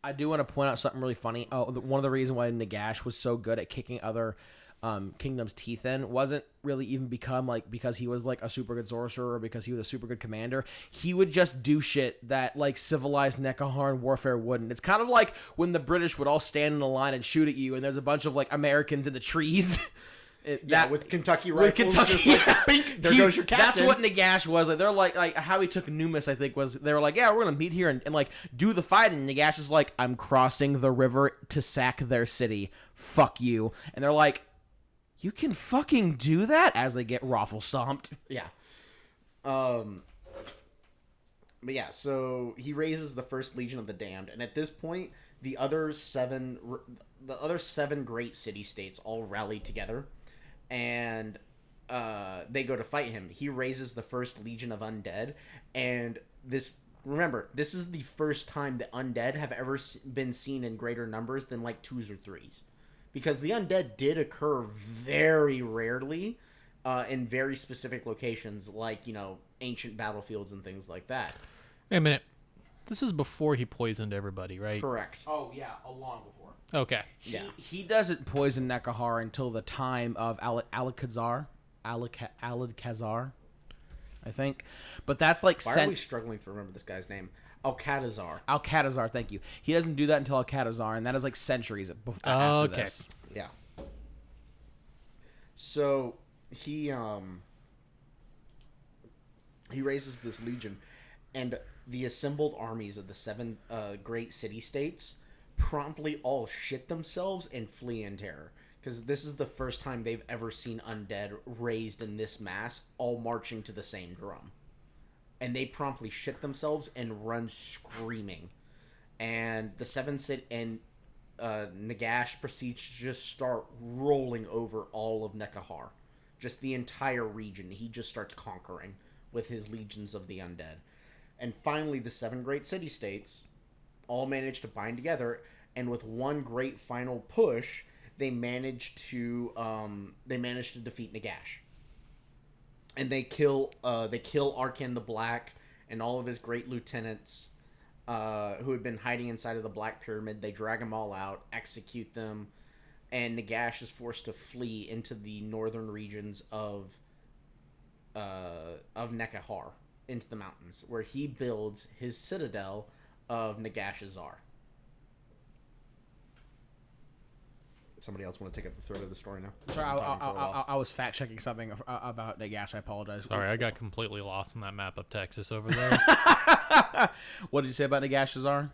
Speaker 2: I do want to point out something really funny. One of the reasons why Nagash was so good at kicking other kingdoms' teeth in wasn't really even because he was like a super good sorcerer or because he was a super good commander. He would just do shit that like civilized Nekaharan warfare wouldn't. It's kind of like when the British would all stand in a line and shoot at you, and there's a bunch of like Americans in the trees.
Speaker 1: With Kentucky rifles. Bink, there goes your
Speaker 2: That's
Speaker 1: captain.
Speaker 2: what Nagash was. Like they're like how he took Numis, I think, was they were like, yeah, we're gonna meet here and like do the fight, and Nagash is like, I'm crossing the river to sack their city. Fuck you. And they're like, you can fucking do that, as they get raffle stomped.
Speaker 1: Yeah. But yeah, so he raises the first Legion of the Damned, and at this point, the other seven great city-states all rally together. And they go to fight him. He raises the first legion of undead, and remember, this is the first time that undead have ever been seen in greater numbers than like 2s or 3s, because the undead did occur very rarely in very specific locations, like ancient battlefields and things like that.
Speaker 3: Wait a minute. This is before he poisoned everybody, right?
Speaker 1: Correct.
Speaker 2: Oh yeah, a long before.
Speaker 3: Okay.
Speaker 2: He doesn't poison Nekahar until the time of Alakazar, I think. But that's like...
Speaker 1: Why are we struggling to remember this guy's name? Alcatazar,
Speaker 2: thank you. He doesn't do that until Alcatazar, and that is like centuries after this.
Speaker 1: Yeah. So he raises this legion, and the assembled armies of the 7 great city-states promptly all shit themselves and flee in terror, because this is the first time they've ever seen undead raised in this mass, all marching to the same drum. And they promptly shit themselves and run screaming. And the 7 city and Nagash proceeds to just start rolling over all of Nekahar. Just the entire region. He just starts conquering with his legions of the undead. And finally, the 7 great city-states all manage to bind together, and with one great final push, they manage to defeat Nagash. And they kill Arkan the Black and all of his great lieutenants who had been hiding inside of the Black Pyramid. They drag them all out, execute them, and Nagash is forced to flee into the northern regions of Nekahar, into the mountains, where he builds his citadel of Nagashazar. Somebody else want to take up the thread of the story now?
Speaker 2: Sorry, I was fact checking something about Nagash. I apologize.
Speaker 3: Sorry, I got completely lost in that map of Texas over there.
Speaker 2: What did you say about Nagashazar?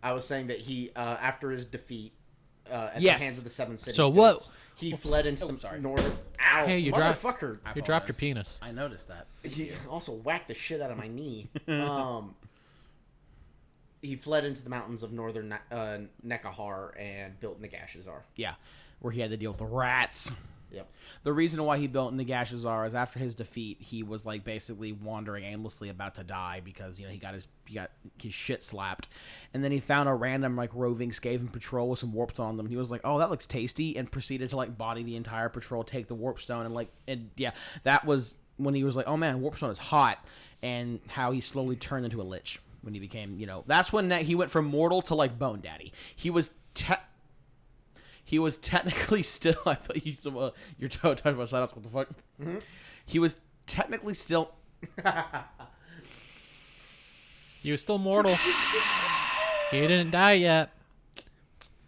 Speaker 1: I was saying that he, after his defeat at the hands of the 7 cities,
Speaker 3: so what?
Speaker 1: He fled into the northern. Ow,
Speaker 3: hey, you
Speaker 1: motherfucker!
Speaker 3: You dropped your penis.
Speaker 2: I noticed that.
Speaker 1: He also whacked the shit out of my knee. He fled into the mountains of northern Nekahar and built Nagashazar.
Speaker 2: Yeah, where he had to deal with the rats.
Speaker 1: Yep.
Speaker 2: The reason why he built Nagashazar is after his defeat, he was like basically wandering aimlessly, about to die because he got his shit slapped, and then he found a random like roving Skaven patrol with some warpstone on them. And he was like, "Oh, that looks tasty," and proceeded to like body the entire patrol, take the warpstone, and that was when he was like, "Oh man, warpstone is hot," and how he slowly turned into a lich. When he became, that's when he went from mortal to like Bone Daddy. He was technically still. I thought you still you're talking about shoutouts. What the fuck? Mm-hmm. He was technically still.
Speaker 3: He was still mortal. He didn't die yet.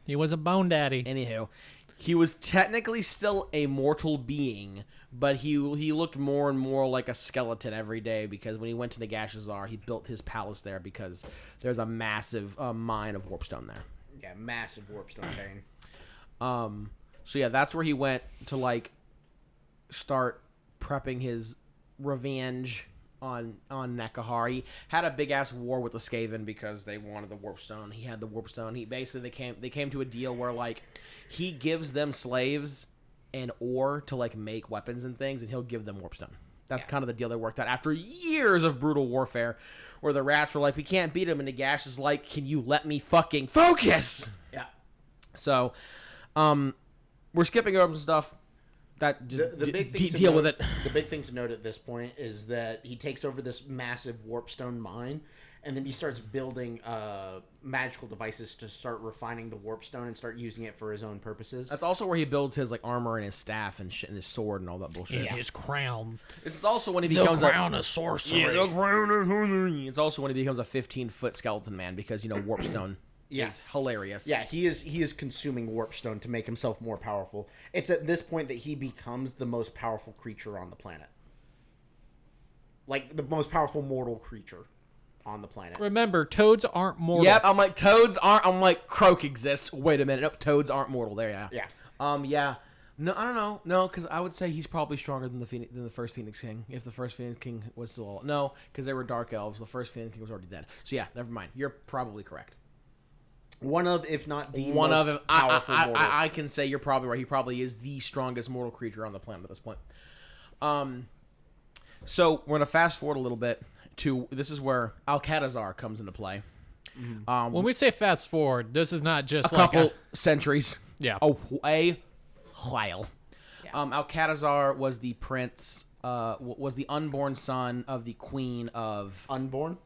Speaker 3: He was a Bone Daddy.
Speaker 2: Anywho, he was technically still a mortal being, but he looked more and more like a skeleton every day, because when he went to Nagashazar, he built his palace there because there's a massive mine of warpstone there.
Speaker 1: Yeah, massive warpstone vein.
Speaker 2: So yeah, that's where he went to like start prepping his revenge on Nekahar. He had a big ass war with the Skaven because they wanted the warpstone. He had the warpstone. They came to a deal where like he gives them slaves and ore to like make weapons and things, and he'll give them warpstone. That's kind of the deal they worked out after years of brutal warfare, where the rats were like, "We can't beat him," and Nagash is like, "Can you let me fucking focus?"
Speaker 1: Yeah.
Speaker 2: So, we're skipping over some stuff. That just
Speaker 1: the big thing
Speaker 2: deal with it.
Speaker 1: The big thing to note at this point is that he takes over this massive warpstone mine, and then he starts building magical devices to start refining the warpstone and start using it for his own purposes.
Speaker 2: That's also where he builds his like armor and his staff and shit and his sword and all that bullshit.
Speaker 3: And his crown.
Speaker 2: This is also when he becomes
Speaker 3: the crown of sorcery.
Speaker 2: Yeah, the crown of sorcery. It's also when he becomes a 15-foot skeleton man because warpstone. Is hilarious.
Speaker 1: Yeah, he is consuming warpstone to make himself more powerful. It's at this point that he becomes the most powerful creature on the planet. Like, the most powerful mortal creature on the planet.
Speaker 3: Remember, toads aren't mortal.
Speaker 2: Yep, I'm like, toads aren't... I'm like, Croak exists. Wait a minute. Nope, toads aren't mortal. There, yeah.
Speaker 1: Yeah.
Speaker 2: Yeah. No, I don't know. No, because I would say he's probably stronger than the first Phoenix King. If the first Phoenix King was still alive. No, because they were Dark Elves. The first Phoenix King was already dead. So yeah, never mind. You're probably correct.
Speaker 1: One of, if not the most powerful mortal.
Speaker 2: I can say you're probably right. He probably is the strongest mortal creature on the planet at this point. So we're gonna fast forward a little bit to this is where Alcatazar comes into play.
Speaker 3: When we say fast forward, this is not just
Speaker 2: a couple centuries.
Speaker 3: Yeah.
Speaker 2: A while. Yeah. Alcatazar was the prince, was the unborn son of the queen of...
Speaker 1: Unborn?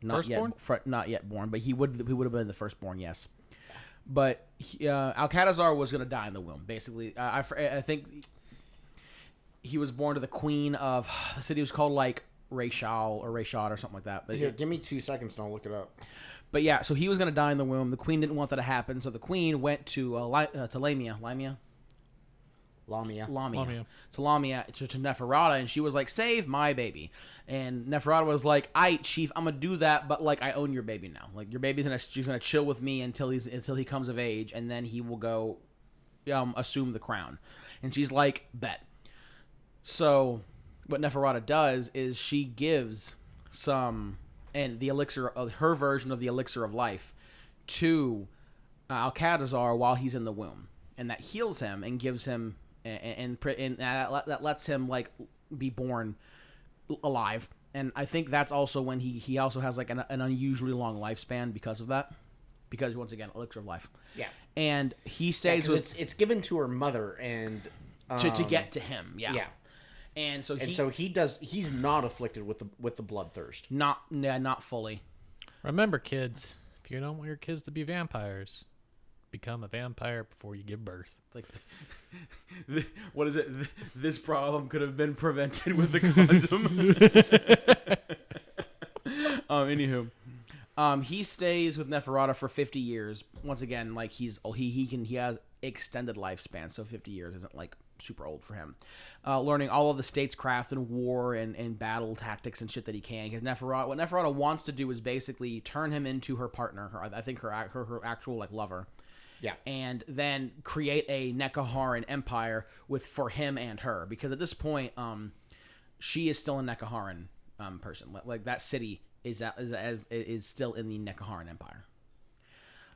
Speaker 2: Firstborn? Not yet born, but he would have been the firstborn, yes. But Alcatazar was going to die in the womb, basically. I think he was born to the queen of... The city was called, like, Rayshal or Rayshad or something like that. But
Speaker 1: here, give me 2 seconds and I'll look it up.
Speaker 2: But yeah, so he was going to die in the womb. The queen didn't want that to happen, so the queen went to Lamia. To Neferata, and she was like, "Save my baby." And Neferata was like, "Aight, chief, I'm gonna do that, but like I own your baby now. Like your baby's gonna chill with me until he comes of age, and then he will go assume the crown." And she's like, "Bet." So what Neferata does is she gives some and the elixir of her version of the elixir of life to Alcatazar while he's in the womb, and that heals him and gives him and that lets him like be born alive. And I think that's also when he also has like an unusually long lifespan because of that, because once again elixir of life.
Speaker 1: Yeah,
Speaker 2: and he stays with
Speaker 1: it's given to her mother and
Speaker 2: to get to him. Yeah. And so
Speaker 1: he's not afflicted with the bloodthirst.
Speaker 2: Not fully.
Speaker 3: Remember, kids, if you don't want your kids to be vampires, become a vampire before you give birth.
Speaker 2: It's like, what is it? This problem could have been prevented with a condom. Anywho, he stays with Neferata for 50 years. Once again, like he has extended lifespan, so 50 years isn't like super old for him. Learning all of the statescraft and war and battle tactics and shit that he can. Because what Neferata wants to do is basically turn him into her partner. I think her actual like lover.
Speaker 1: Yeah.
Speaker 2: And then create a Nekaharan empire for him and her. Because at this point, she is still a Nekaharan person. Like that city is still in the Nekaharan empire.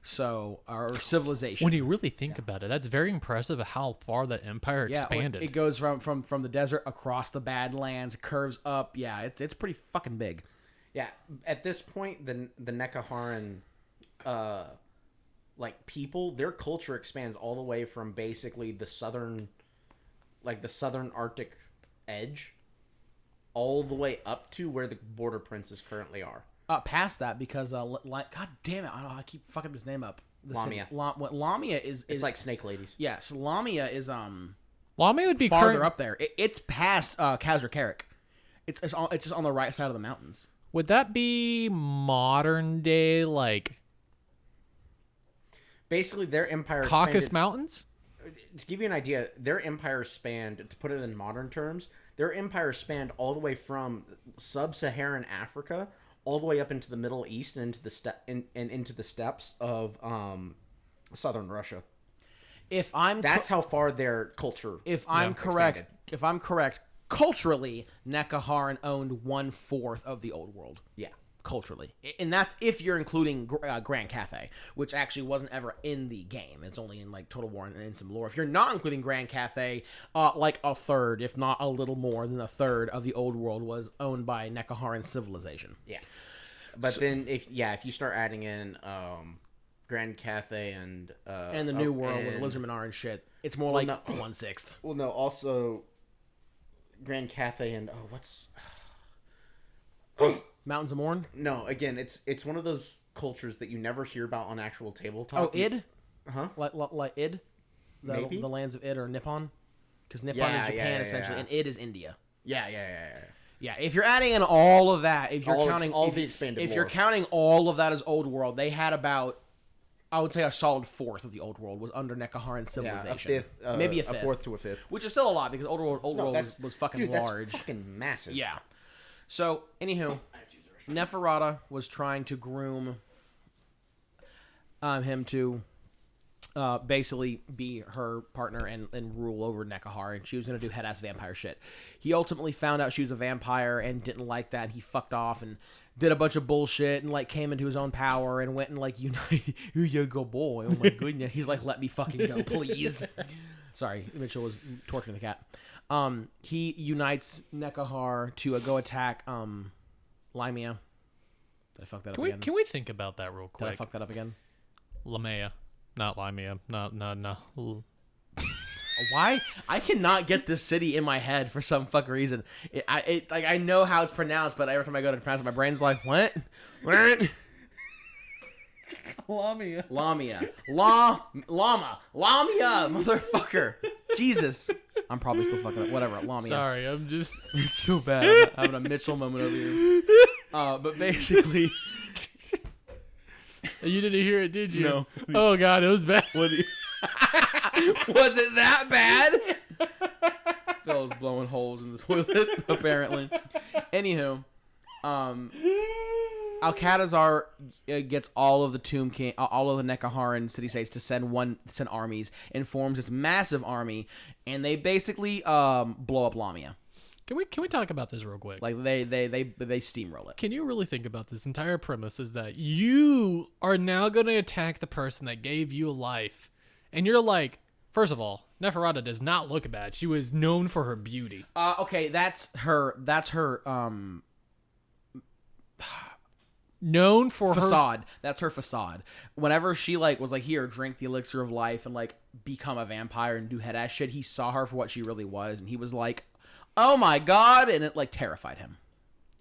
Speaker 2: So, our civilization.
Speaker 3: When you really think about it, that's very impressive how far that empire expanded.
Speaker 2: It goes from the desert across the Badlands, curves up. Yeah, it's pretty fucking big.
Speaker 1: Yeah, at this point, the Nekaharan, like people, their culture expands all the way from basically the southern Arctic edge, all the way up to where the border princes currently are.
Speaker 2: Past that, because God damn it, I keep fucking this name up.
Speaker 1: Lamia.
Speaker 2: Lamia is
Speaker 1: it's like snake ladies.
Speaker 2: Yeah, so Lamia is
Speaker 3: Lamia would be
Speaker 2: farther up there. It's past Khazar Karik. It's just on the right side of the mountains.
Speaker 3: Would that be modern day, like
Speaker 1: basically their empire
Speaker 3: Caucasus Mountains?
Speaker 1: To give you an idea, their empire spanned, to put it in modern terms, their empire spanned all the way from sub-Saharan Africa all the way up into the Middle East and into the steppes of southern Russia. That's how far their culture.
Speaker 2: If I'm correct, culturally, Nekaharan owned 1/4 of the old world.
Speaker 1: Yeah,
Speaker 2: culturally, and that's if you're including Grand Cathay, which actually wasn't ever in the game. It's only in like Total War and in some lore. If you're not including Grand Cathay, like a third, if not a little more than a third of the old world was owned by Nekaharan civilization.
Speaker 1: Yeah, but then if you start adding in Grand Cathay and
Speaker 2: the New World with the Lizardmen are and shit, it's more like 1/6.
Speaker 1: Well, no, also Grand Cathay and what's
Speaker 2: Mountains of Morn?
Speaker 1: No, again, it's one of those cultures that you never hear about on actual tabletop.
Speaker 2: Oh, Id?
Speaker 1: Huh?
Speaker 2: Like Id?
Speaker 1: Maybe?
Speaker 2: The lands of Id or Nippon? Because Nippon is Japan, essentially, and Id is India.
Speaker 1: Yeah.
Speaker 2: Yeah, if you're adding in all of that, if you're counting
Speaker 1: the expanded
Speaker 2: if you're counting all of that as old world, they had about, I would say, a solid 1/4 of the old world was under Nekaharan civilization.
Speaker 1: Yeah, a fifth,
Speaker 2: maybe a
Speaker 1: 1/4 to a 1/5,
Speaker 2: which is still a lot because old world was fucking large.
Speaker 1: That's fucking massive.
Speaker 2: Yeah. So, anywho, Neferata was trying to groom him to basically be her partner and rule over Nekahar, and she was going to do head-ass vampire shit. He ultimately found out she was a vampire and didn't like that. He fucked off and did a bunch of bullshit and like came into his own power and went and like united. You go boy, oh my goodness. He's like, let me fucking go, please. Sorry, Mitchell was torturing the cat. He unites Nekahar to go attack Limea. Did I fuck that up again?
Speaker 3: Can we think about that real quick?
Speaker 2: Did I fuck that up again?
Speaker 3: Lamea, not Limea. No.
Speaker 2: Why? I cannot get this city in my head for some fuck reason. I know how it's pronounced, but every time I go to pronounce it, my brain's like, what?
Speaker 3: Lamia.
Speaker 2: Lamia, motherfucker. Jesus. I'm probably still fucking up. Whatever, Lamia.
Speaker 3: Sorry, I'm just...
Speaker 2: It's so bad. I'm having a Mitchell moment over here. But basically...
Speaker 3: You didn't hear it, did you?
Speaker 2: No.
Speaker 3: Oh, God, it was bad.
Speaker 2: Was it that bad? Phil's blowing holes in the toilet, apparently. Anywho, Alcatazar gets all of the Tomb King, all of the Nekaharan city-states to send armies, and forms this massive army, and they basically blow up Lamia.
Speaker 3: Can we talk about this real quick?
Speaker 2: Like they steamroll it.
Speaker 3: Can you really think about this? Entire premise is that you are now going to attack the person that gave you life, and you're like, first of all, Neferata does not look bad. She was known for her beauty.
Speaker 2: Okay, that's her.
Speaker 3: Known for
Speaker 2: facade. That's her facade. Whenever she was like, here, drink the elixir of life and become a vampire and do head ass shit, he saw her for what she really was, and he was like, oh my god, and it terrified him.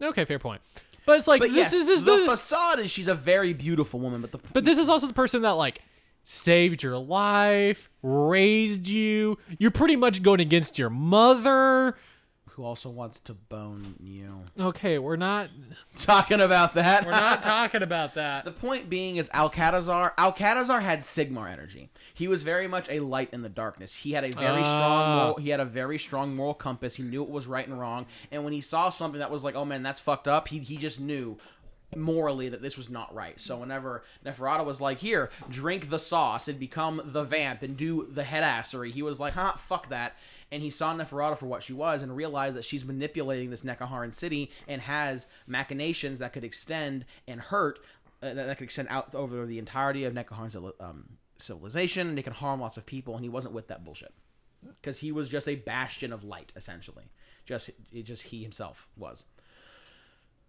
Speaker 3: Okay, fair point. But it's like, this is
Speaker 2: the facade is she's a very beautiful woman,
Speaker 3: but this is also the person that saved your life, raised you. You're pretty much going against your mother,
Speaker 2: who also wants to bone you.
Speaker 3: Okay, we're not
Speaker 2: talking about that.
Speaker 3: We're not talking about that.
Speaker 2: The point being is Alcatazar had Sigmar energy. He was very much a light in the darkness. He had a very strong moral compass. He knew what was right and wrong. And when he saw something that was like, oh man, that's fucked up, he just knew morally that this was not right. So whenever Neferata was like, here, drink the sauce and become the vamp and do the headassery, he was like, fuck that. And he saw Neferata for what she was and realized that she's manipulating this Nekaharan city and has machinations that could extend and hurt, that could extend out over the entirety of Nekaharan's civilization, and it can harm lots of people, and he wasn't with that bullshit. Because he was just a bastion of light, essentially. Just he himself was.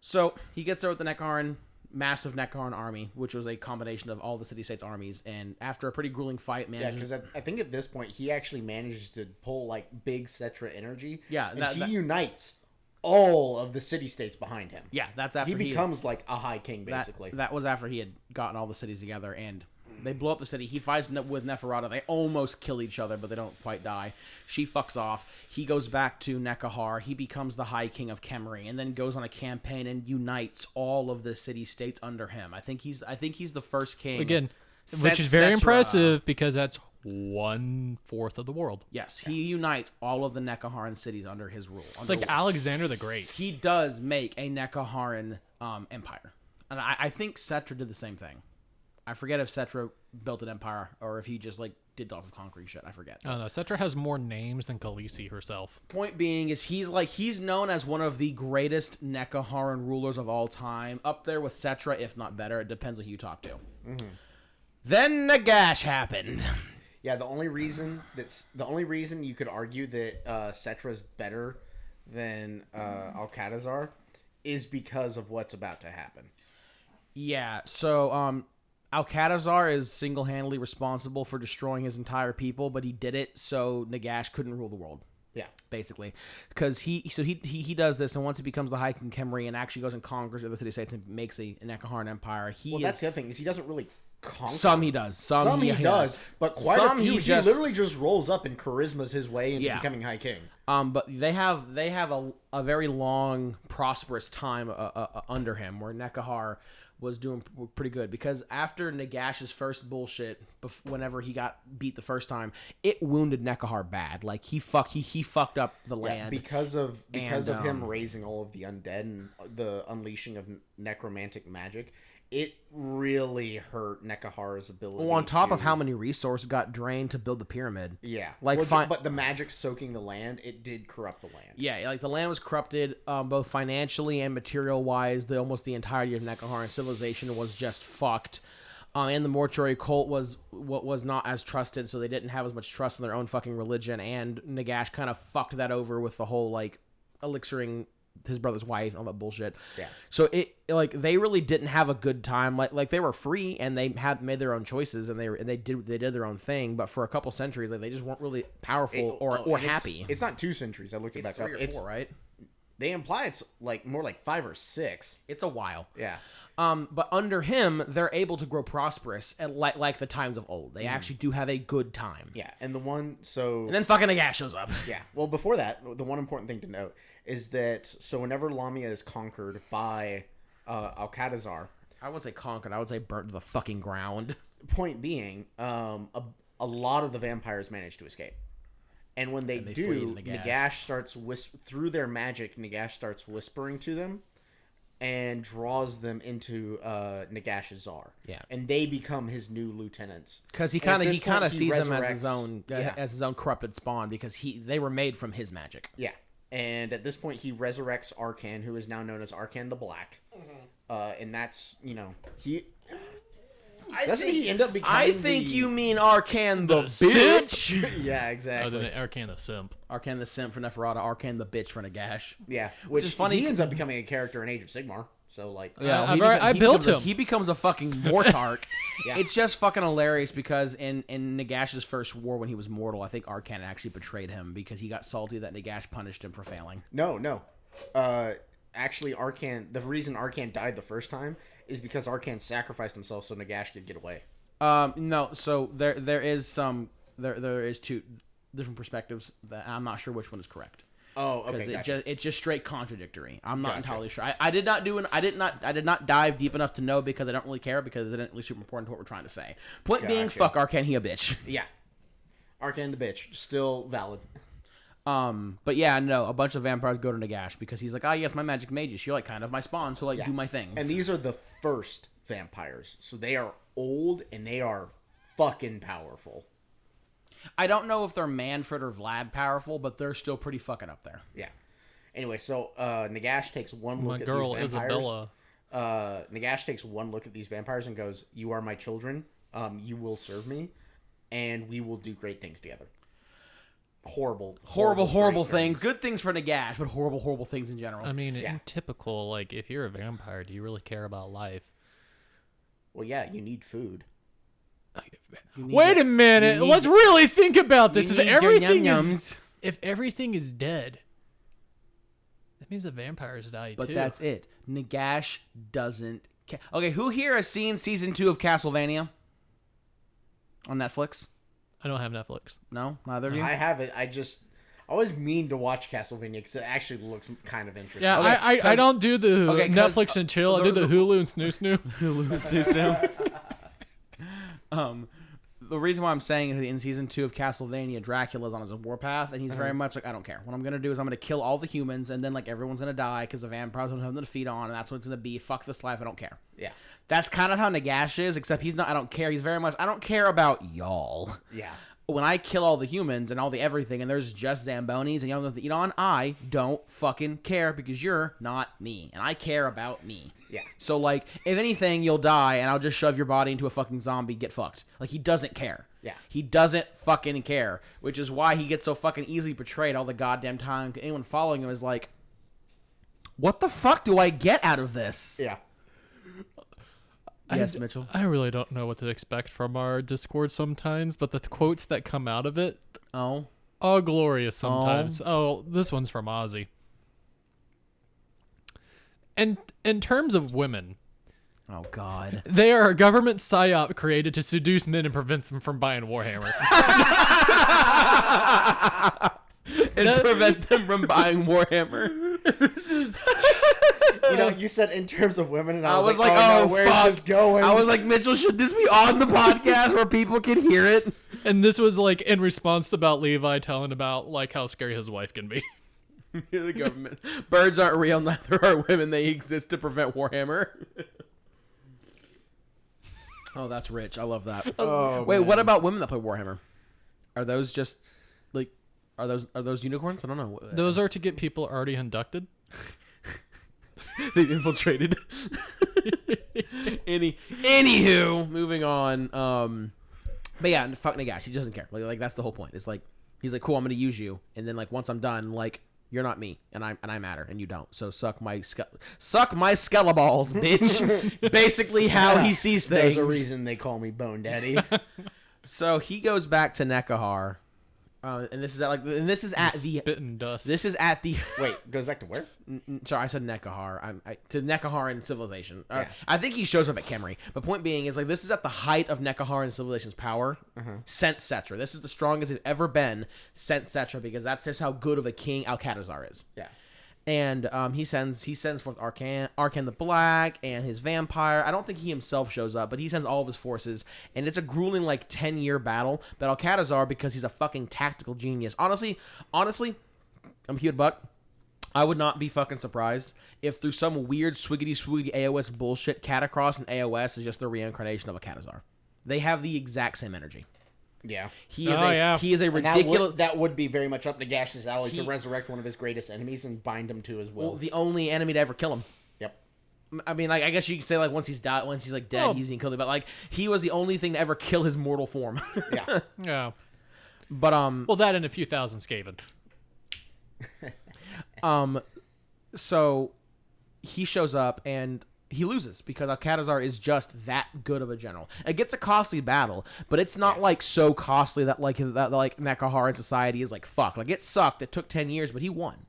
Speaker 2: So he gets there with the massive Nekaharan army, which was a combination of all the city-states armies, and after a pretty grueling fight,
Speaker 1: because I think at this point he actually manages to pull big Cetra energy.
Speaker 2: Yeah,
Speaker 1: and he unites all of the city-states behind him.
Speaker 2: Yeah, that's after
Speaker 1: he becomes a high king, basically.
Speaker 2: That was after he had gotten all the cities together, and they blow up the city. He fights with Neferata. They almost kill each other, but they don't quite die. She fucks off. He goes back to Nekahar. He becomes the High King of Khemri, and then goes on a campaign and unites all of the city-states under him. I think he's the first king.
Speaker 3: Again, which is very impressive because that's 1/4 of the world.
Speaker 2: Yes, he unites all of the Nekaharan cities under his rule.
Speaker 3: It's like Alexander the Great.
Speaker 2: He does make a Nekaharan empire. And I think Cetra did the same thing. I forget if Cetra built an empire or if he just did lots of concrete shit. I forget.
Speaker 3: Oh no, Cetra has more names than Khaleesi herself.
Speaker 2: Point being is he's known as one of the greatest Nekaharan rulers of all time, up there with Cetra, if not better. It depends on who you talk to. Mm-hmm. Then Nagash happened.
Speaker 1: Yeah, the only reason you could argue that Cetra is better than Alcatazar is because of what's about to happen.
Speaker 2: Yeah, so Alcatazar is single-handedly responsible for destroying his entire people, but he did it so Nagash couldn't rule the world.
Speaker 1: Yeah,
Speaker 2: basically, because he does this, and once he becomes the High King Khemri and actually goes and conquers the other city-states and makes a Nekaharan empire,
Speaker 1: that's the other thing is he doesn't really conquer.
Speaker 2: Some he does. Some he does.
Speaker 1: But quite a few, he literally just rolls up and charismas his way into becoming High King.
Speaker 2: But they have a very long, prosperous time under him, where Nekahar was doing pretty good, because after Nagash's first bullshit, whenever he got beat the first time, it wounded Nekahar bad. He fucked up the land
Speaker 1: because of him raising all of the undead and the unleashing of necromantic magic. It really hurt Nekahar's ability.
Speaker 2: Well, on top of how many resources got drained to build the pyramid.
Speaker 1: Yeah. But the magic soaking the land, it did corrupt the land.
Speaker 2: Yeah, the land was corrupted both financially and material-wise. Almost the entirety of Nekaharan civilization was just fucked. And the mortuary cult was not as trusted, so they didn't have as much trust in their own fucking religion. And Nagash kind of fucked that over with the whole like elixiring his brother's wife and all that bullshit.
Speaker 1: Yeah.
Speaker 2: So it like they really didn't have a good time. Like they were free and they had made their own choices and they did their own thing. But for a couple centuries, like they just weren't really powerful or happy.
Speaker 1: It's not 2 centuries. I looked it back up.
Speaker 2: It's 4, right?
Speaker 1: They imply it's like more like 5 or 6.
Speaker 2: It's a while.
Speaker 1: Yeah.
Speaker 2: But under him, they're able to grow prosperous, like the times of old. They actually do have a good time.
Speaker 1: Yeah, and and
Speaker 2: then fucking Nagash shows up.
Speaker 1: Yeah. Well, before that, the one important thing to note is that whenever Lamia is conquered by Alcatazar,
Speaker 2: I wouldn't say conquered. I would say burnt to the fucking ground.
Speaker 1: Point being, a lot of the vampires manage to escape. And when they do, Nagash starts through their magic. Nagash starts whispering to them, and draws them into Nagash's Czar.
Speaker 2: Yeah,
Speaker 1: and they become his new lieutenants.
Speaker 2: Because he kind of sees them as his own corrupted spawn because they were made from his magic.
Speaker 1: Yeah, and at this point he resurrects Arcan, who is now known as Arcan the Black. And that's he. Doesn't he end up becoming?
Speaker 2: I think you mean Arcan the bitch.
Speaker 1: Yeah, exactly.
Speaker 3: Oh, then Arcan the simp.
Speaker 2: Arcan the simp for Neferata. Arcan the bitch for Nagash.
Speaker 1: Yeah, which is funny. He ends up becoming a character in Age of Sigmar. So like,
Speaker 3: yeah, I built him.
Speaker 2: He becomes a fucking Mortarch. Yeah. It's just fucking hilarious because in Nagash's first war when he was mortal, I think Arcan actually betrayed him because he got salty that Nagash punished him for failing.
Speaker 1: No. Actually, Arcan. The reason Arcan died the first time is because Arcan sacrificed himself so Nagash could get away.
Speaker 2: No. So there is 2 different perspectives that I'm not sure which one is correct.
Speaker 1: Oh, okay.
Speaker 2: Because it's just straight contradictory. I'm not entirely sure. I did not dive deep enough to know because I don't really care because it isn't really super important to what we're trying to say. Point being, fuck Arcan, he a bitch.
Speaker 1: Yeah, Arcan the bitch, still valid.
Speaker 2: But yeah, no, a bunch of vampires go to Nagash because he's like, yes, my magic made you. So you're like kind of my spawn, so do my things.
Speaker 1: And these are the first vampires, so they are old and they are fucking powerful.
Speaker 2: I don't know if they're Manfred or Vlad powerful, but they're still pretty fucking up there.
Speaker 1: Yeah. Anyway, so Nagash takes one look at these vampires.
Speaker 3: Isabella.
Speaker 1: Nagash takes one look at these vampires and goes, "You are my children. You will serve me, and we will do great things together." Horrible things. Good things for Nagash, but horrible things in general.
Speaker 3: I mean, in typical, like, if you're a vampire, do you really care about life?
Speaker 1: Well, yeah, you need food.
Speaker 3: Wait a minute. Let's really think about this. If everything is dead, that means the vampires die too.
Speaker 2: But that's it. Nagash doesn't care. Okay, who here has seen season 2 of Castlevania on Netflix?
Speaker 3: I don't have Netflix.
Speaker 2: No, neither of you.
Speaker 1: I have it. I always mean to watch Castlevania because it actually looks kind of interesting.
Speaker 3: Yeah, okay, I don't do the Netflix and chill. I do the Hulu and snoo snoo.
Speaker 2: Hulu and snoo snoo. The reason why I'm saying is in season 2 of Castlevania, Dracula's on his warpath, and he's very much like, I don't care. What I'm gonna do is I'm gonna kill all the humans, and then like everyone's gonna die because the vampires don't have nothing to feed on, and that's what it's gonna be. Fuck this life. I don't care.
Speaker 1: Yeah.
Speaker 2: That's kind of how Nagash is, except he's not. I don't care. He's very much. I don't care about y'all.
Speaker 1: Yeah.
Speaker 2: When I kill all the humans and all the everything, and there's just Zambonis and y'all have to eat on, I don't fucking care because you're not me, and I care about me.
Speaker 1: Yeah.
Speaker 2: So like, if anything, you'll die, and I'll just shove your body into a fucking zombie. Get fucked. Like he doesn't care.
Speaker 1: Yeah.
Speaker 2: He doesn't fucking care, which is why he gets so fucking easily betrayed all the goddamn time. Anyone following him is like, what the fuck do I get out of this?
Speaker 1: Yeah.
Speaker 2: Yes, Mitchell.
Speaker 3: I really don't know what to expect from our Discord sometimes, but the quotes that come out of it, glorious sometimes. Oh, this one's from Ozzy. And in terms of women,
Speaker 2: oh God,
Speaker 3: they are a government psyop created to seduce men and prevent them from buying Warhammer.
Speaker 2: And prevent them from buying Warhammer.
Speaker 1: This is... you said in terms of women, and I was like, oh, where's this going?
Speaker 2: I was like, Mitchell, should this be on the podcast where people can hear it?
Speaker 3: And this was like in response about Levi telling about like how scary his wife can be.
Speaker 2: The government. Birds aren't real, neither are women. They exist to prevent Warhammer. Oh, that's rich. I love that. Wait, man. What about women that play Warhammer? Are those just like are those unicorns? I don't know.
Speaker 3: Those are to get people already inducted.
Speaker 2: They infiltrated. Anywho, moving on. But yeah, fuck Nagash. He doesn't care. Like that's the whole point. It's like he's like, cool, I'm gonna use you, and then like once I'm done, like you're not me, and I matter, and you don't. So suck my skeleballs, bitch. It's basically how he sees things.
Speaker 1: There's a reason they call me Bone Daddy.
Speaker 2: So he goes back to Nekahar. And this is at the
Speaker 3: spitting dust.
Speaker 2: This is at the
Speaker 1: wait. Goes back to where?
Speaker 2: Sorry, I said Nekahar. To Nekahar and Civilization.
Speaker 1: Yeah.
Speaker 2: I think he shows up at Khemri. But point being is like this is at the height of Nekahar and Civilization's power since Settra. This is the strongest it's ever been since Settra because that's just how good of a king Alcatazar is.
Speaker 1: Yeah.
Speaker 2: And he sends forth Arcan the Black and his vampire. I don't think he himself shows up, but he sends all of his forces. And it's a grueling, like, 10-year battle. But Alcatazar, because he's a fucking tactical genius. Honestly, I'm Hewed Buck. I would not be fucking surprised if through some weird swiggity-swiggy AOS bullshit, Catacross and AOS is just the reincarnation of Alcatazar. They have the exact same energy.
Speaker 1: Yeah.
Speaker 2: He is a ridiculous...
Speaker 1: That would be very much up Nagash's alley to resurrect one of his greatest enemies and bind him to his will.
Speaker 2: Well, the only enemy to ever kill him.
Speaker 1: Yep.
Speaker 2: I mean, like, I guess you could say, like, once he's like, dead, he's being killed. But, like, he was the only thing to ever kill his mortal form.
Speaker 1: Yeah.
Speaker 3: Yeah.
Speaker 2: But,
Speaker 3: well, that and a few thousand Skaven.
Speaker 2: So, he shows up, and... he loses because Alcatazar is just that good of a general. It gets a costly battle, but it's not like so costly that like Nekahar and society is like fuck. Like it sucked. It took 10 years, but he won.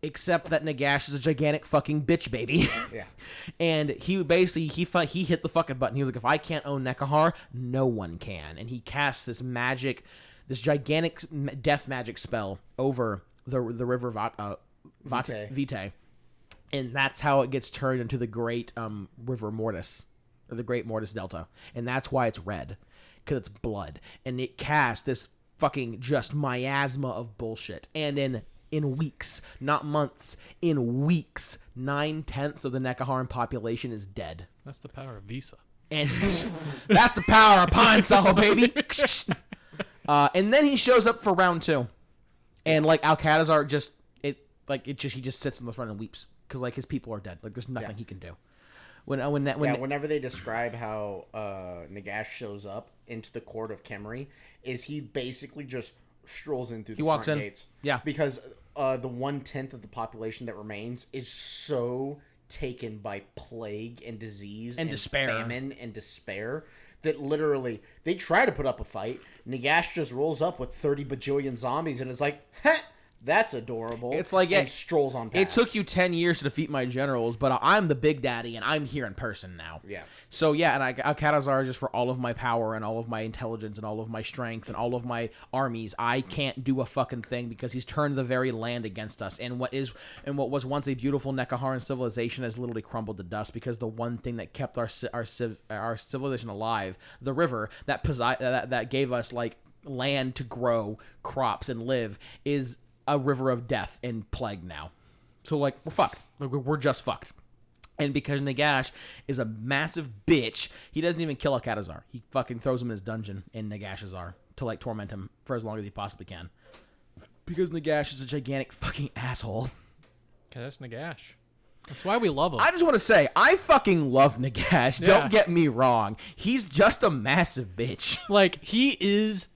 Speaker 2: Except that Nagash is a gigantic fucking bitch baby.
Speaker 1: Yeah.
Speaker 2: And he basically he hit the fucking button. He was like, if I can't own Nekahar, no one can. And he casts this gigantic death magic spell over the river Vitae. And that's how it gets turned into the great River Mortis, or the Great Mortis Delta. And that's why it's red, because it's blood. And it casts this fucking just miasma of bullshit. And in weeks, not months, in weeks, 9/10 of the Nekaharan population is dead.
Speaker 3: That's the power of Visa.
Speaker 2: And that's the power of Pine Sol, baby. And then he shows up for round 2. And like Alcatazar he just sits in the front and weeps. Because, like, his people are dead. Like, there's nothing he can do.
Speaker 1: Whenever they describe how Nagash shows up into the court of Khemri, is he basically just strolls in through the front gates.
Speaker 2: Yeah.
Speaker 1: Because the 1/10 of the population that remains is so taken by plague and disease and
Speaker 2: despair.
Speaker 1: Famine and despair that literally they try to put up a fight. Nagash just rolls up with 30 bajillion zombies and is like, heh! That's adorable.
Speaker 2: It's like
Speaker 1: and strolls on past.
Speaker 2: It took you 10 years to defeat my generals, but I'm the big daddy, and I'm here in person now.
Speaker 1: Yeah.
Speaker 2: So, yeah, and Alcatazar, just for all of my power and all of my intelligence and all of my strength and all of my armies, I can't do a fucking thing because he's turned the very land against us. And what was once a beautiful Nekaharan civilization has literally crumbled to dust because the one thing that kept our civilization alive, the river that gave us, like, land to grow crops and live, is a river of death and plague now. So, like, we're fucked. We're just fucked. And because Nagash is a massive bitch, he doesn't even kill Alcatazar. He fucking throws him in his dungeon in Nagashazar to, like, torment him for as long as he possibly can. Because Nagash is a gigantic fucking asshole.
Speaker 3: Okay, that's Nagash. That's why we love him.
Speaker 2: I just want to say, I fucking love Nagash. Yeah. Don't get me wrong. He's just a massive bitch.
Speaker 3: Like, he is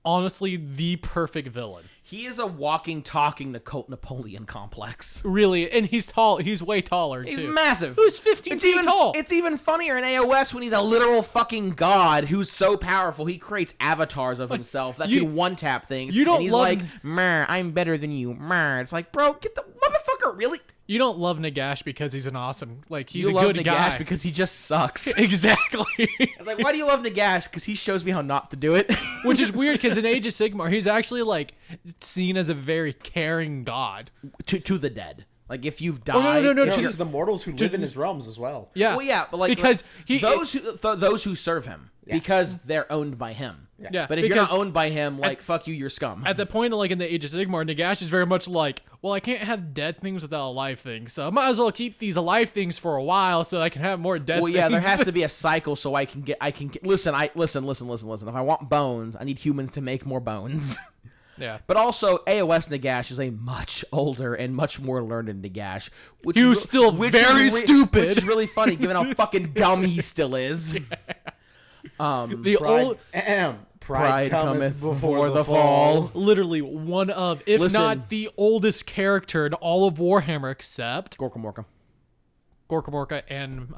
Speaker 3: honestly the perfect villain.
Speaker 2: He is a walking, talking Napoleon complex.
Speaker 3: Really, and he's tall. He's way taller, too.
Speaker 2: He's massive.
Speaker 3: Who's 15 feet tall?
Speaker 2: It's even funnier in AOS when he's a literal fucking god who's so powerful, he creates avatars of himself that can one-tap things.
Speaker 3: You don't
Speaker 2: and he's like, "Mer, I'm better than you. Mer." It's like, bro, get the motherfucker, really?
Speaker 3: You don't love Nagash because he's an awesome, like, he's
Speaker 2: a
Speaker 3: good
Speaker 2: Nagash
Speaker 3: guy.
Speaker 2: Because he just sucks.
Speaker 3: Exactly.
Speaker 2: It's like, why do you love Nagash? Because he shows me how not to do it.
Speaker 3: Which is weird because in Age of Sigmar, he's actually, like, seen as a very caring god.
Speaker 2: To the dead. Like, if you've died...
Speaker 3: Oh, no.
Speaker 1: To the mortals who live in his realms as well.
Speaker 3: Yeah.
Speaker 2: Well, yeah, but, like...
Speaker 3: Because
Speaker 2: those who serve him. Yeah. Because they're owned by him.
Speaker 3: Yeah.
Speaker 2: But if you're not owned by him, like, fuck you, you're scum.
Speaker 3: At the point of, like, in the Age of Sigmar, Nagash is very much like, well, I can't have dead things without alive things, so I might as well keep these alive things for a while so I can have more dead things.
Speaker 2: Well, yeah, there has to be a cycle so I can get... Listen. If I want bones, I need humans to make more bones. Yeah. But also, AOS Nagash is a much older and much more learned Nagash.
Speaker 3: Who's still very stupid.
Speaker 2: Which is really funny, given how fucking dumb he still is.
Speaker 1: Pride cometh before the fall.
Speaker 3: Literally one of, if not the oldest character in all of Warhammer, except
Speaker 2: Gorkamorka
Speaker 3: and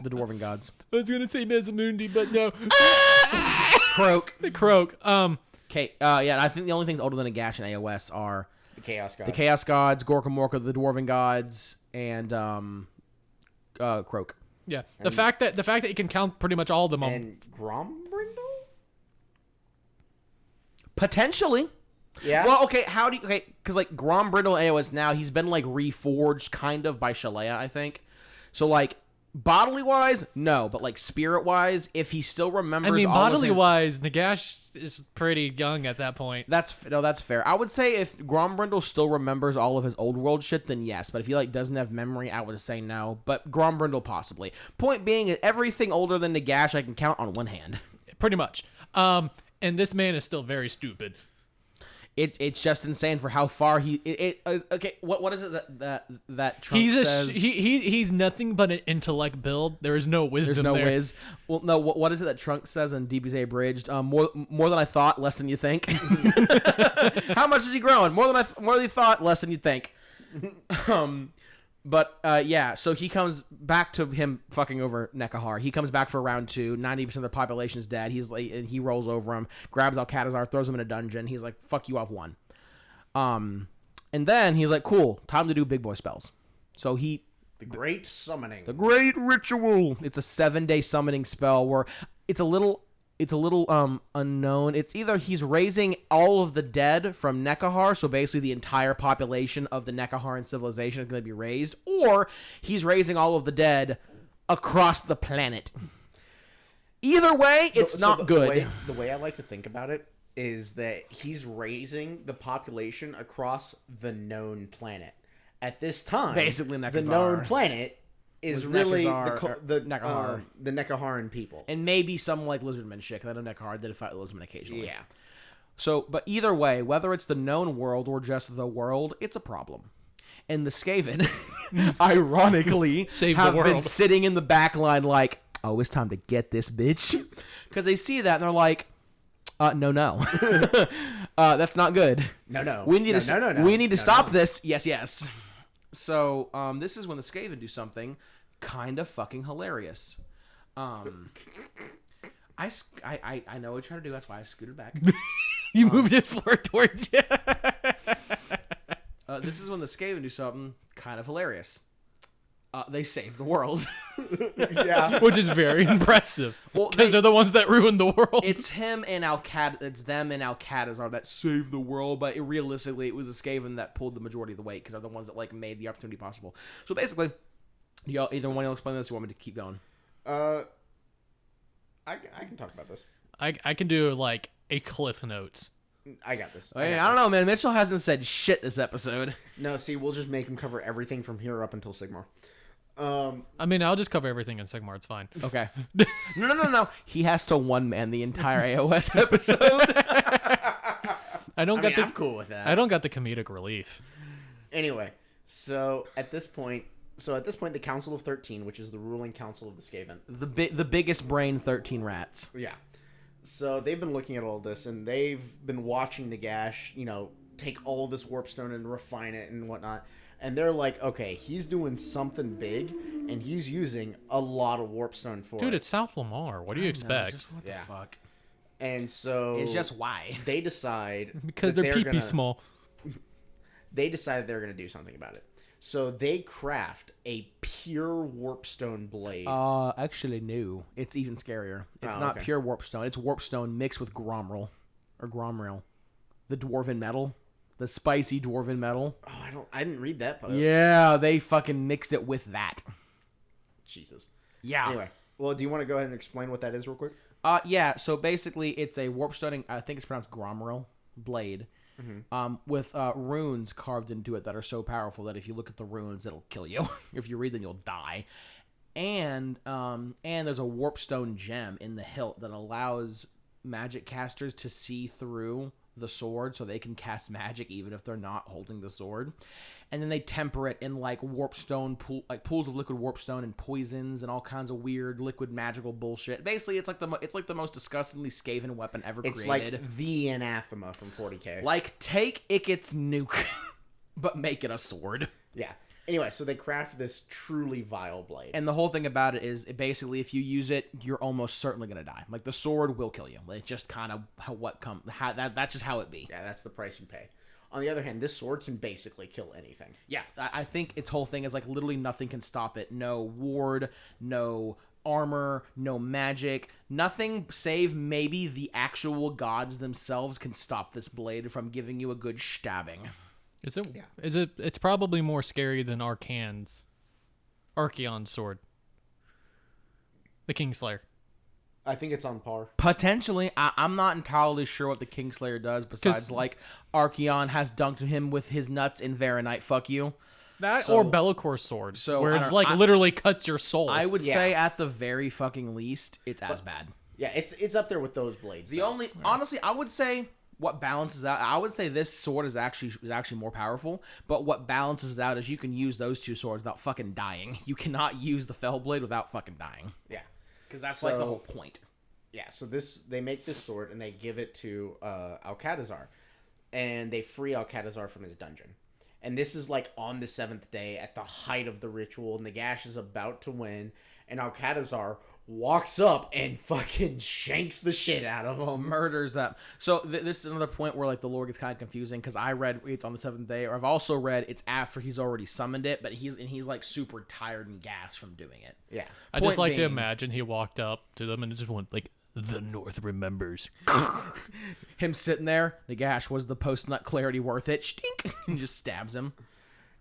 Speaker 2: the Dwarven Gods.
Speaker 3: I was gonna say Mezamundi, but no.
Speaker 2: Croak.
Speaker 3: Okay.
Speaker 2: Yeah, I think the only things older than Nagash and AOS are
Speaker 1: the Chaos Gods.
Speaker 2: The Chaos Gods, Gorkamorka, the Dwarven Gods, and Croak.
Speaker 3: Yeah. The fact that you can count pretty much all of them
Speaker 1: and Grombrindle?
Speaker 2: Potentially.
Speaker 1: Yeah.
Speaker 2: Well, okay, because like Grombrindle AOS now, he's been like reforged kind of by Shalea, I think. So like bodily wise, no, but like spirit wise, if he still remembers.
Speaker 3: I mean, bodily wise, Nagash is pretty young at that point.
Speaker 2: That's fair. I would say if Grombrindle still remembers all of his old world shit, then yes. But if he like doesn't have memory, I would say no. But Grombrindle possibly. Point being, everything older than Nagash I can count on one hand.
Speaker 3: Pretty much. And this man is still very stupid.
Speaker 2: It's just insane for how far he. Okay, what is it that Trump says?
Speaker 3: He's nothing but an intellect build. There is no wisdom.
Speaker 2: There's no
Speaker 3: there.
Speaker 2: whiz. Well, no. What is it that Trunk says in DBZ Abridged? More than I thought, less than you think. How much is he growing? More than you thought, less than you think. But yeah, so he comes back to him fucking over Nekahar. He comes back for round 2. 90% of the population is dead. He's like, and he rolls over him, grabs Alcatazar, throws him in a dungeon. He's like, "Fuck you, I've won." And then he's like, "Cool, time to do big boy spells." So the
Speaker 1: Great Summoning,
Speaker 2: the Great Ritual. It's a 7-day summoning spell where it's a little unknown. It's either he's raising all of the dead from Nekahar, so basically the entire population of the Nekaharan civilization is going to be raised, or he's raising all of the dead across the planet. Either way, it's not good.
Speaker 1: The way I like to think about it is that he's raising the population across the known planet. At this time,
Speaker 2: basically
Speaker 1: the known planet is really the Nekaharan people.
Speaker 2: And maybe some like Lizardmen shit, because I know Nekahar did fight Lizardmen occasionally.
Speaker 1: Yeah.
Speaker 2: So, but either way, whether it's the known world or just the world, it's a problem. And the Skaven, ironically, have been sitting in the back line like, "Oh, it's time to get this bitch." Because they see that and they're like, no. That's not good.
Speaker 1: No.
Speaker 2: We need to stop this. Yes. So, this is when the Skaven do something kind of fucking hilarious. I know what you're trying to do. That's why I scooted back.
Speaker 3: You moved it forward towards you.
Speaker 2: This is when the Skaven do something kind of hilarious. They save the world.
Speaker 1: Yeah,
Speaker 3: which is very impressive. Well, because they're the ones that ruined the world.
Speaker 2: It's him and It's them and Alcatazar that saved the world, but realistically, it was the Skaven that pulled the majority of the weight because they're the ones that like made the opportunity possible. So basically, y'all either one of you explain this, or you want me to keep going?
Speaker 1: I can talk about this.
Speaker 3: I can do like a cliff notes.
Speaker 1: I got this.
Speaker 2: I don't know, man. Mitchell hasn't said shit this episode.
Speaker 1: No, see, we'll just make him cover everything from here up until Sigmar.
Speaker 3: I mean, I'll just cover everything in Sigmar. It's fine.
Speaker 2: Okay. No. He has to one-man the entire AOS episode.
Speaker 1: I'm cool with that.
Speaker 3: I don't got the comedic relief.
Speaker 1: Anyway, so at this point, the Council of 13, which is the ruling council of the Skaven,
Speaker 2: the biggest brain 13 rats.
Speaker 1: Yeah. So they've been looking at all this, and they've been watching Nagash, take all this warpstone and refine it and whatnot. And they're like, okay, he's doing something big, and he's using a lot of warpstone for it.
Speaker 3: Dude, it's South Lamar. What do you expect?
Speaker 2: Just what the fuck?
Speaker 1: And so
Speaker 2: it's just why
Speaker 1: they decide
Speaker 3: because they're pee-pee small.
Speaker 1: They decide they're going to do something about it. So they craft a pure warpstone blade.
Speaker 2: Actually, no. It's even scarier. It's not pure warpstone. It's warpstone mixed with Gromril, the dwarven metal. The spicy dwarven metal.
Speaker 1: Oh, I didn't read that part.
Speaker 2: Yeah, they fucking mixed it with that.
Speaker 1: Jesus.
Speaker 2: Yeah.
Speaker 1: Anyway, well, do you want to go ahead and explain what that is real quick?
Speaker 2: Yeah. So basically, it's a warpstone. I think it's pronounced Gromril blade, with runes carved into it that are so powerful that if you look at the runes, it'll kill you. If you read them, you'll die. And there's a warpstone gem in the hilt that allows magic casters to see through the sword so they can cast magic even if they're not holding the sword. And then they temper it in like warpstone pools of liquid warpstone and poisons and all kinds of weird liquid magical bullshit. Basically, it's like the most disgustingly Skaven weapon ever created.
Speaker 1: It's like the anathema from 40K.
Speaker 2: Like, take Ikit's nuke, but make it a sword.
Speaker 1: Yeah. Anyway, so they craft this truly vile blade.
Speaker 2: And the whole thing about it is, basically, if you use it, you're almost certainly going to die. Like, the sword will kill you. It's just kind of that's just how it be.
Speaker 1: Yeah, that's the price you pay. On the other hand, this sword can basically kill anything.
Speaker 2: Yeah, I think its whole thing is, like, literally nothing can stop it. No ward, no armor, no magic, nothing save maybe the actual gods themselves can stop this blade from giving you a good stabbing.
Speaker 3: Is it? Yeah. Is it? It's probably more scary than Archeon's sword, the Kingslayer.
Speaker 1: I think it's on par.
Speaker 2: Potentially, I'm not entirely sure what the Kingslayer does. Besides, like, Archeon has dunked him with his nuts in Veronite. Fuck you.
Speaker 3: That or Bellacor's sword, where it's like literally cuts your soul.
Speaker 2: I would say at the very fucking least, it's as bad.
Speaker 1: Yeah, it's up there with those blades.
Speaker 2: Honestly, I would say. What balances out? I would say this sword is actually more powerful. But what balances out is you can use those two swords without fucking dying. You cannot use the Fellblade without fucking dying.
Speaker 1: Yeah,
Speaker 2: because that's like the whole point.
Speaker 1: Yeah. So they make this sword and they give it to Alcatazar, and they free Alcatazar from his dungeon. And this is like on the 7th day at the height of the ritual, and Nagash is about to win, and Alcatazar walks up and fucking shanks the shit out of him.
Speaker 2: Murders them. So this is another point where like the lore gets kind of confusing because I read it's on the 7th day, or I've also read it's after he's already summoned it, but he's like super tired and gassed from doing it.
Speaker 1: Yeah.
Speaker 3: I just like to imagine he walked up to them and it just went like, "The North remembers."
Speaker 2: Him sitting there, Nagash, was the post-nut clarity worth it? Stink! He just stabs him.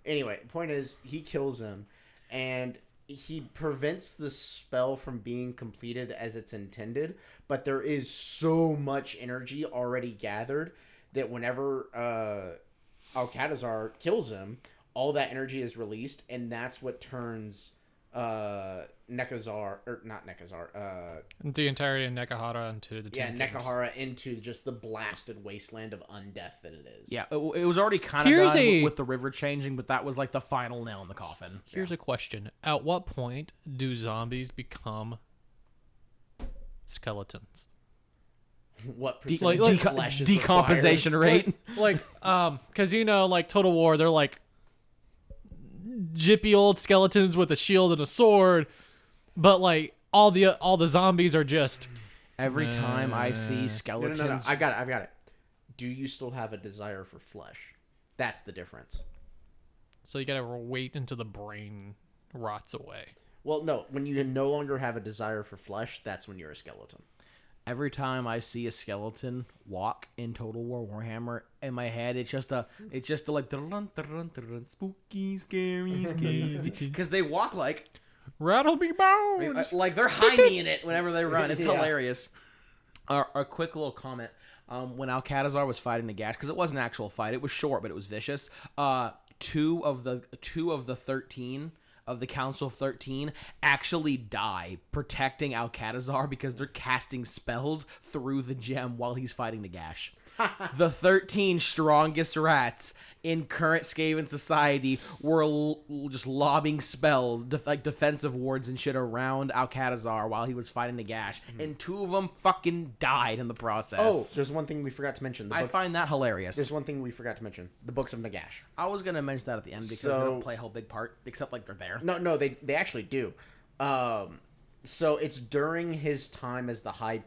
Speaker 1: Anyway, point is, he kills him, and he prevents the spell from being completed as it's intended, but there is so much energy already gathered that whenever Alcatazar kills him, all that energy is released, and that's what turns the
Speaker 3: entirety of Nekahara into the
Speaker 1: Nekahara into just the blasted wasteland of undeath that it is.
Speaker 2: Yeah, it was already kind of done with the river changing, but that was like the final nail in the coffin.
Speaker 3: Here's a question: at what point do zombies become skeletons?
Speaker 1: What percentage of flesh is
Speaker 2: decomposition rate?
Speaker 3: Because like Total War, they're like jippy old skeletons with a shield and a sword, but like all the zombies are just.
Speaker 2: Every time I see skeletons,
Speaker 1: no, I've got it. Do you still have a desire for flesh? That's the difference.
Speaker 3: So you gotta wait until the brain rots away.
Speaker 1: Well, no. When you no longer have a desire for flesh, that's when you're a skeleton.
Speaker 2: Every time I see a skeleton walk in Total War Warhammer, in my head, it's just like spooky, scary, because they walk like
Speaker 3: rattle me bones,
Speaker 2: like they're high-kneeing it whenever they run. It's hilarious. A quick little comment: when Alcatazar was fighting Nagash, because it was an actual fight, it was short but it was vicious. Two of the 13. Of the Council of 13 actually die protecting Alcatazar because they're casting spells through the gem while he's fighting Nagash. The 13 strongest rats in current Skaven society were just lobbing spells, like defensive wards and shit around Alcatazar while he was fighting Nagash, and 2 of them fucking died in the process.
Speaker 1: Oh, there's one thing we forgot to mention.
Speaker 2: I find that hilarious.
Speaker 1: There's one thing we forgot to mention. The Books of Nagash.
Speaker 2: I was going to mention that at the end because they don't play a whole big part, except like they're there.
Speaker 1: No, they actually do. So it's during his time as the high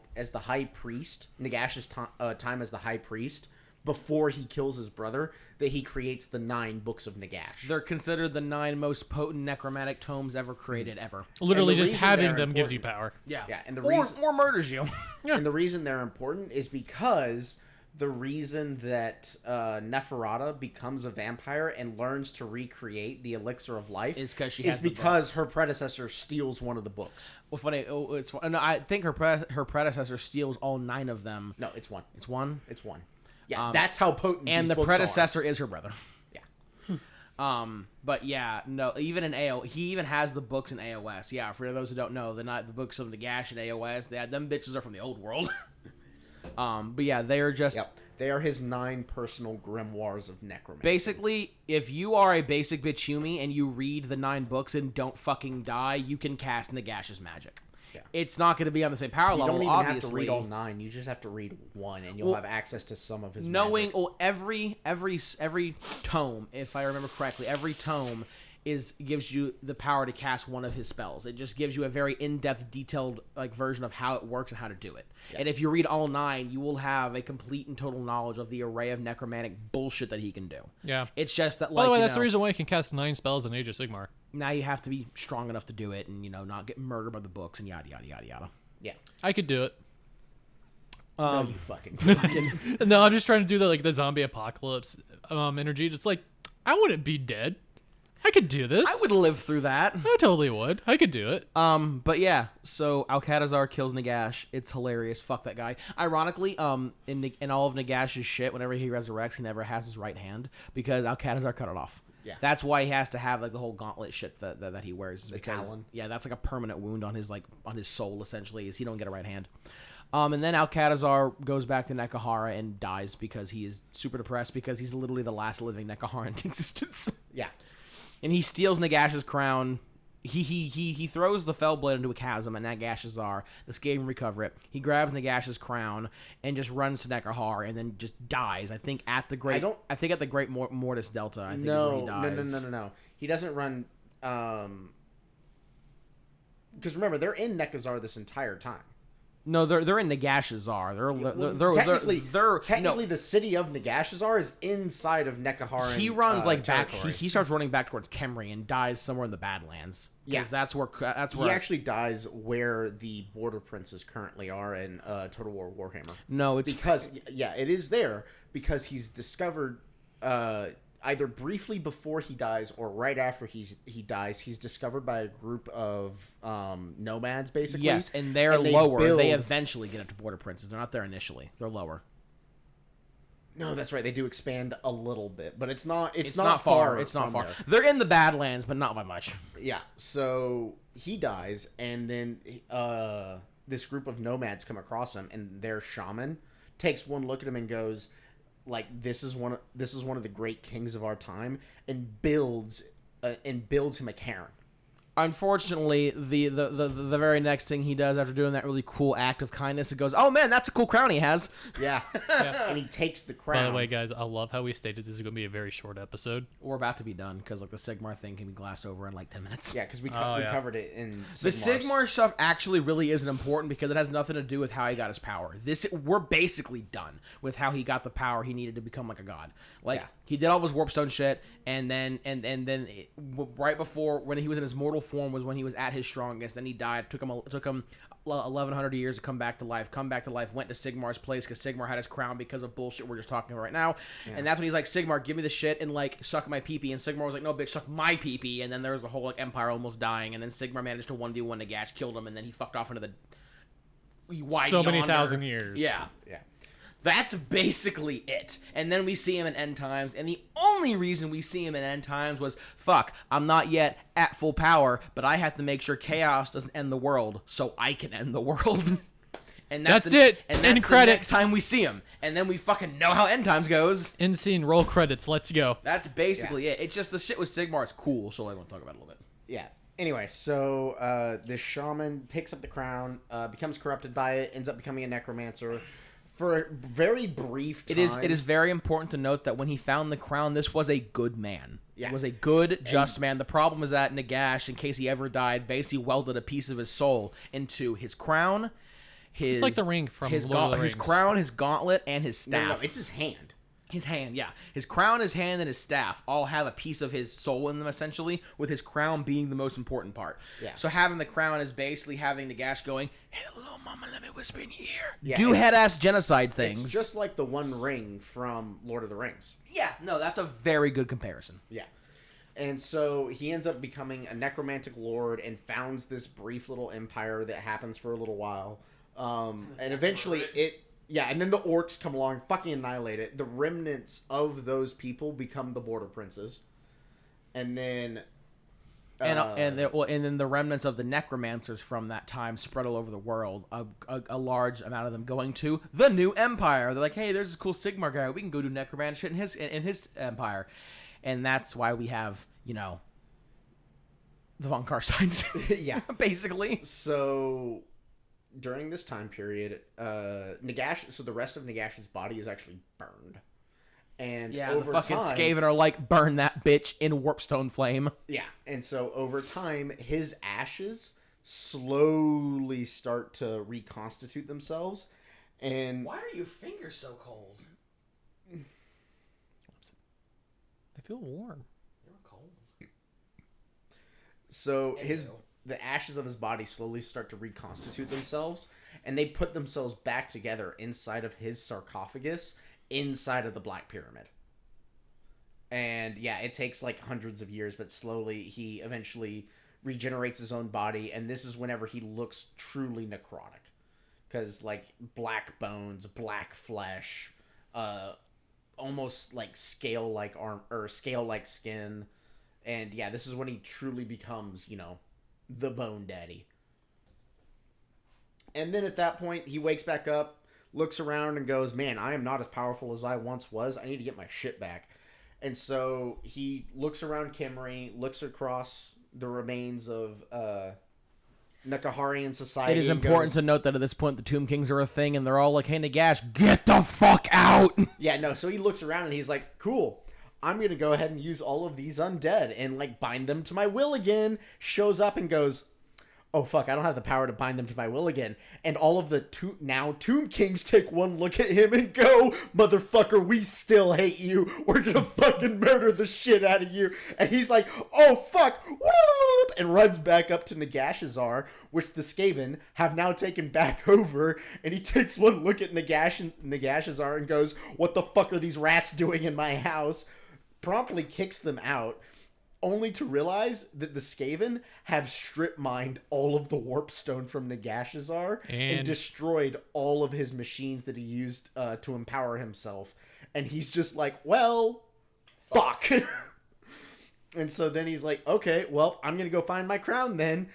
Speaker 1: priest, Nagash's time as the high priest, before he kills his brother, that he creates the 9 books of Nagash.
Speaker 2: They're considered the 9 most potent necromantic tomes ever created, ever.
Speaker 3: Literally, just having them gives you power.
Speaker 2: Yeah,
Speaker 1: and
Speaker 2: or murders you.
Speaker 1: Yeah. And the reason they're important is because the reason that Neferata becomes a vampire and learns to recreate the elixir of life
Speaker 2: is
Speaker 1: because her predecessor steals one of the books.
Speaker 2: Well, funny. No, I think her predecessor steals all 9 of them.
Speaker 1: No, it's one.
Speaker 2: It's one.
Speaker 1: It's one. Yeah, that's how potent.
Speaker 2: And
Speaker 1: these
Speaker 2: the predecessor is her brother.
Speaker 1: Yeah.
Speaker 2: But yeah, no. Even in AO, he even has the books in AOS. Yeah, for those who don't know, the books of Nagash and AOS. Them bitches are from the old world. But yeah, they're just
Speaker 1: They are his 9 personal grimoires of necromancy.
Speaker 2: Basically, if you are a basic bitch Humi and you read the 9 books and don't fucking die, you can cast Nagash's magic. Yeah. It's not going to be on the same power level, obviously. You don't even have to
Speaker 1: read all 9. You just have to read 1, and you'll have access to some of his magic.
Speaker 2: Every tome, if I remember correctly, every tome gives you the power to cast one of his spells. It just gives you a very in-depth, detailed version of how it works and how to do it. Yeah. And if you read all 9, you will have a complete and total knowledge of the array of necromantic bullshit that he can do.
Speaker 3: Yeah.
Speaker 2: It's just that,
Speaker 3: by the way, that's the reason why he can cast 9 spells in Age of Sigmar.
Speaker 2: Now you have to be strong enough to do it and, not get murdered by the books and yada, yada, yada, yada.
Speaker 1: Yeah.
Speaker 3: I could do it.
Speaker 1: No, you fucking
Speaker 3: No, I'm just trying to do the zombie apocalypse energy. It's like, I wouldn't be dead. I could do this.
Speaker 2: I would live through that.
Speaker 3: I totally would. I could do it.
Speaker 2: But yeah, so Alcatazar kills Nagash. It's hilarious. Fuck that guy. Ironically, in all of Nagash's shit, whenever he resurrects, he never has his right hand because Alcatazar cut it off. Yeah. That's why he has to have the whole gauntlet shit that he wears.
Speaker 1: The talon.
Speaker 2: Yeah, that's like a permanent wound on his soul essentially. Is he don't get a right hand. And then Alcatazar goes back to Nekahara and dies because he is super depressed because he's literally the last living Nekahara in existence.
Speaker 1: Yeah.
Speaker 2: And he steals Nagash's crown. He throws the Fellblade into a chasm, and Nagashazar, the Skaven, recover it. He grabs Nagash's crown and just runs to Nekahar, and then just dies. I think at the Great Mortis Delta. I think is where he dies.
Speaker 1: No. He doesn't run. Because remember, they're in Nekazar this entire time.
Speaker 2: No, they're in Nagashazar.
Speaker 1: Technically, the city of Nagashazar is inside of Nekahara.
Speaker 2: He runs back. He starts running back towards Khemri and dies somewhere in the Badlands. Yeah, that's where he
Speaker 1: actually dies where the Border Princes currently are in Total War Warhammer.
Speaker 2: No, it's
Speaker 1: because it is there because he's discovered. Either briefly before he dies or right after he dies, he's discovered by a group of nomads, basically.
Speaker 2: Yes, and they're lower. They eventually get up to Border Princes. They're not there initially. They're lower.
Speaker 1: No, that's right. They do expand a little bit, but it's not far.
Speaker 2: It's not far. They're in the Badlands, but not by much.
Speaker 1: Yeah. So he dies, and then this group of nomads come across him, and their shaman takes one look at him and goes, this is one of the great kings of our time, and builds him a cairn.
Speaker 2: Unfortunately, the very next thing he does after doing that really cool act of kindness, it goes, "Oh man, that's a cool crown he has."
Speaker 1: Yeah. And he takes the crown.
Speaker 3: By the way, guys, I love how we stated this is going to be a very short episode.
Speaker 2: We're about to be done because the Sigmar thing can be glassed over in 10 minutes.
Speaker 1: Yeah, because we covered it in Sigmar.
Speaker 2: The Sigmar stuff actually really isn't important because it has nothing to do with how he got his power. We're basically done with how he got the power he needed to become like a god. He did all of his warpstone shit, and then right before when he was in his mortal form was when he was at his strongest. Then he died. Took him 1,100 years to come back to life. Went to Sigmar's place because Sigmar had his crown because of bullshit we're just talking about right now. Yeah. And that's when he's like, Sigmar, give me the shit and suck my pee-pee. And Sigmar was like, no, bitch, suck my pee-pee. And then there was the whole empire almost dying. And then Sigmar managed to 1v1 Nagash, killed him, and then he fucked off into the wide
Speaker 3: so many
Speaker 2: yonder.
Speaker 3: thousand years.
Speaker 2: Yeah. That's basically it. And then we see him in End Times, and the only reason we see him in End Times was, I'm not yet at full power, but I have to make sure chaos doesn't end the world, so I can end the world. And that's
Speaker 3: it.
Speaker 2: And that's the next time we see him. And then we fucking know how End Times goes.
Speaker 3: End scene, roll credits, let's go.
Speaker 2: That's basically it. It's just the shit with Sigmar is cool, so I want to talk about it a little bit.
Speaker 1: Yeah. Anyway, so this shaman picks up the crown, becomes corrupted by it, ends up becoming a necromancer. For a very brief time.
Speaker 2: It is very important to note that when he found the crown, this was a good man. Yeah. It was a good, just man. The problem is that Nagash, in case he ever died, basically welded a piece of his soul into his crown,
Speaker 3: it's like the ring from Lord of the Rings.
Speaker 2: His crown, his gauntlet, and his staff.
Speaker 1: No, it's his hand.
Speaker 2: His hand, yeah. His crown, his hand, and his staff all have a piece of his soul in them, essentially, with his crown being the most important part. Yeah. So having the crown is basically having Nagash going, hello, mama, let me whisper in your ear. Yeah, do head-ass genocide things.
Speaker 1: It's just like the One Ring from Lord of the Rings.
Speaker 2: Yeah, no, that's a very good comparison.
Speaker 1: Yeah. And so he ends up becoming a necromantic lord and founds this brief little empire that happens for a little while. And eventually it... Yeah, and then the orcs come along, fucking annihilate it. The remnants of those people become the Border Princes. And then
Speaker 2: And then the remnants of the necromancers from that time spread all over the world. A large amount of them going to the new empire. They're like, hey, there's this cool Sigmar guy. We can go do necromancer shit in his empire, and that's why we have the von Karsteins.
Speaker 1: Yeah,
Speaker 2: basically.
Speaker 1: So during this time period, Nagash. So the rest of Nagash's body is actually burned. And over
Speaker 2: the fucking
Speaker 1: time,
Speaker 2: Skaven are like, burn that bitch in warpstone flame.
Speaker 1: Yeah, and so over time, his ashes slowly start to reconstitute themselves. And
Speaker 2: why are your fingers so cold?
Speaker 3: They feel warm.
Speaker 2: They were cold.
Speaker 1: So the ashes of his body slowly start to reconstitute themselves, and they put themselves back together inside of his sarcophagus. Inside of the Black Pyramid. And yeah, it takes like hundreds of years, but slowly he eventually regenerates his own body, and this is whenever he looks truly necrotic. Because like black bones, black flesh, almost like scale-like arm or scale-like skin. And yeah, this is when he truly becomes, the Bone Daddy. And then at that point, he wakes back up, looks around and goes, man, I am not as powerful as I once was. I need to get my shit back. And so he looks around Kimmery, looks across the remains of Nekaharian society.
Speaker 2: It is important to note that at this point the Tomb Kings are a thing, and they're all like, hey, Nagash, get the fuck out!
Speaker 1: Yeah, no, so he looks around and he's like, cool, I'm going to go ahead and use all of these undead and like bind them to my will again. Shows up and goes, oh fuck, I don't have the power to bind them to my will again. And all of the Tomb Kings take one look at him and go, motherfucker, we still hate you. We're gonna fucking murder the shit out of you. And he's like, oh fuck, and runs back up to Nagashazar, which the Skaven have now taken back over. And he takes one look at Nagashazar and goes, what the fuck are these rats doing in my house? Promptly kicks them out. Only to realize that the Skaven have strip-mined all of the warpstone from Nagashazar and destroyed all of his machines that he used to empower himself. And he's just like, well, fuck. And so then he's like, okay, well, I'm going to go find my crown then.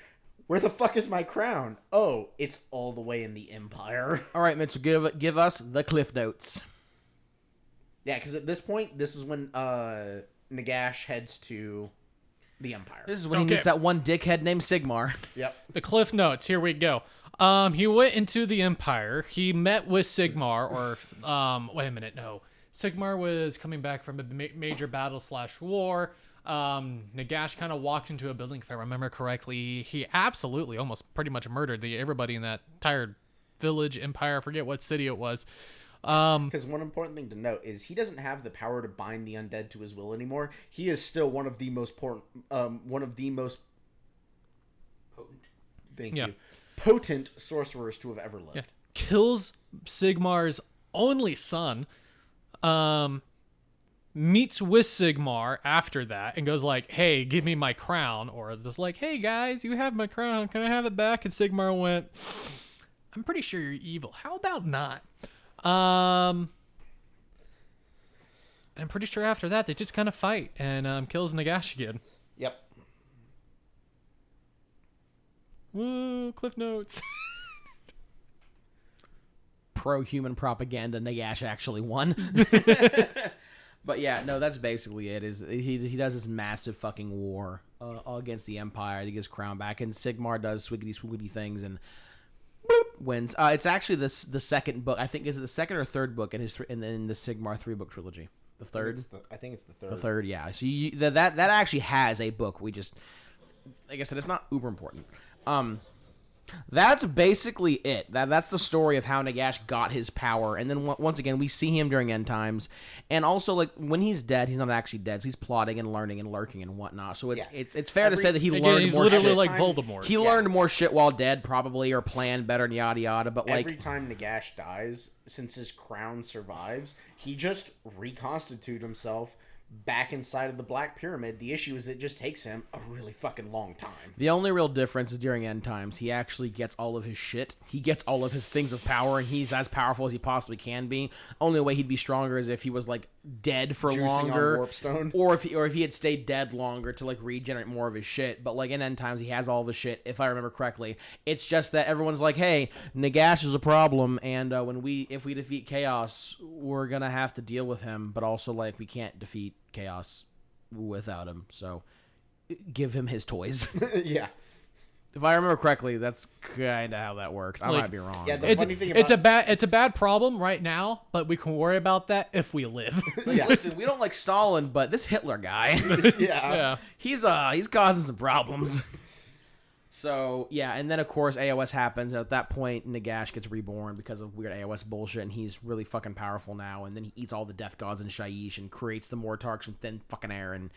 Speaker 1: Where the fuck is my crown? Oh, it's all the way in the Empire.
Speaker 2: All right, Mitchell, give us the Cliff Notes.
Speaker 1: Yeah, because at this point, this is when Nagash heads to the Empire.
Speaker 2: This is when he meets that one dickhead named Sigmar.
Speaker 1: Yep.
Speaker 3: The Cliff Notes. Here we go. He went into the Empire. He met with Sigmar, or wait a minute, no. Sigmar was coming back from a major battle/war. Nagash kind of walked into a building, if I remember correctly. He absolutely almost pretty much murdered everybody in that entire village, empire. I forget what city it was.
Speaker 1: Because one important thing to note is he doesn't have the power to bind the undead to his will anymore. He is still one of the most potent. Thank you. Potent sorcerers to have ever lived.
Speaker 3: Yeah. Kills Sigmar's only son. Meets with Sigmar after that and goes like, "Hey, give me my crown," or just like, "Hey guys, you have my crown. Can I have it back?" And Sigmar went, "I'm pretty sure you're evil. How about not?" I'm pretty sure after that they just kind of fight and kills Nagash again.
Speaker 1: Yep.
Speaker 3: Woo, Cliff Notes.
Speaker 2: Pro-human propaganda, Nagash actually won. But yeah, no, that's basically it. Is he does this massive fucking war against the Empire to get his crown back, and Sigmar does swiggity things and wins. It's actually the second book. I think is it the second or third book in the Sigmar 3-book trilogy. The third.
Speaker 1: I think it's the third.
Speaker 2: The third, yeah. So that actually has a book. We just, like I said, it's not uber important. That's basically it. That's the story of how Nagash got his power. And then once again, we see him during End Times. And also, like, when he's dead, he's not actually dead. So he's plotting and learning and lurking and whatnot. So it's fair to say that he learned more shit.
Speaker 3: He's literally like Voldemort.
Speaker 2: He learned more shit while dead, probably, or planned better and yada yada. But like
Speaker 1: every time Nagash dies, since his crown survives, he just reconstitutes himself back inside of the Black Pyramid. The issue is it just takes him a really fucking long time.
Speaker 2: The only real difference is during End Times, he actually gets all of his shit. He gets all of his things of power, and he's as powerful as he possibly can be. Only way he'd be stronger is if he was, like, dead for
Speaker 1: Juicing
Speaker 2: longer,
Speaker 1: on warp stone.
Speaker 2: or if he had stayed dead longer to like regenerate more of his shit. But like in End Times, he has all the shit, if I remember correctly. It's just that everyone's like, hey, Nagash is a problem, and if we defeat Chaos, we're gonna have to deal with him. But also like we can't defeat Chaos without him, so give him his toys.
Speaker 1: Yeah.
Speaker 2: If I remember correctly, that's kind of how that worked. I might be wrong.
Speaker 1: Yeah,
Speaker 2: but...
Speaker 1: funny thing about...
Speaker 3: it's a bad problem right now, but we can worry about that if we live.
Speaker 2: Like, listen, we don't like Stalin, but this Hitler guy,
Speaker 3: yeah,
Speaker 2: he's causing some problems. So yeah, and then of course AOS happens, and at that point Nagash gets reborn because of weird AOS bullshit, and he's really fucking powerful now. And then he eats all the death gods in Shyish and creates the Mortarks from thin fucking air and.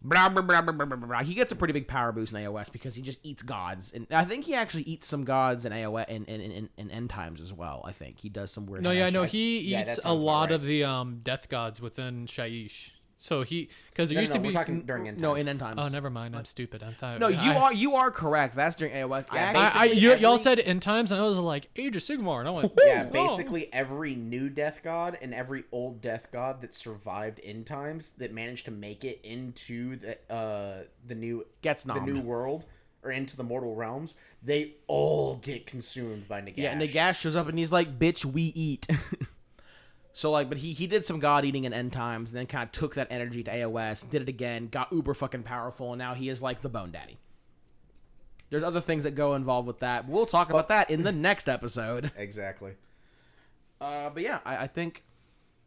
Speaker 2: Blah, blah, blah, blah, blah, blah, blah. He gets a pretty big power boost in AOS because he just eats gods, and I think he actually eats some gods in AOS in End Times as well. I think he does some weird.
Speaker 3: He eats a lot of the death gods within Shyish. So because it used to be.
Speaker 1: We're talking during End Times.
Speaker 2: No, in End Times.
Speaker 3: Oh, never mind. I'm stupid. I thought.
Speaker 2: No, you are correct. That's during AOS.
Speaker 3: Y'all said End Times, and I was like Age of Sigmar, and I went.
Speaker 1: Yeah, basically every new death god and every old death god that survived End Times that managed to make it into the new world or into the mortal realms, they all get consumed by Nagash.
Speaker 2: Yeah, Nagash shows up and he's like, "Bitch, we eat." So, like, but he did some god eating in End Times and then kind of took that energy to AOS, did it again, got uber fucking powerful, and now he is like the Bone Daddy. There's other things that go involved with that. We'll talk about that in the next episode.
Speaker 1: Exactly.
Speaker 2: But yeah, I think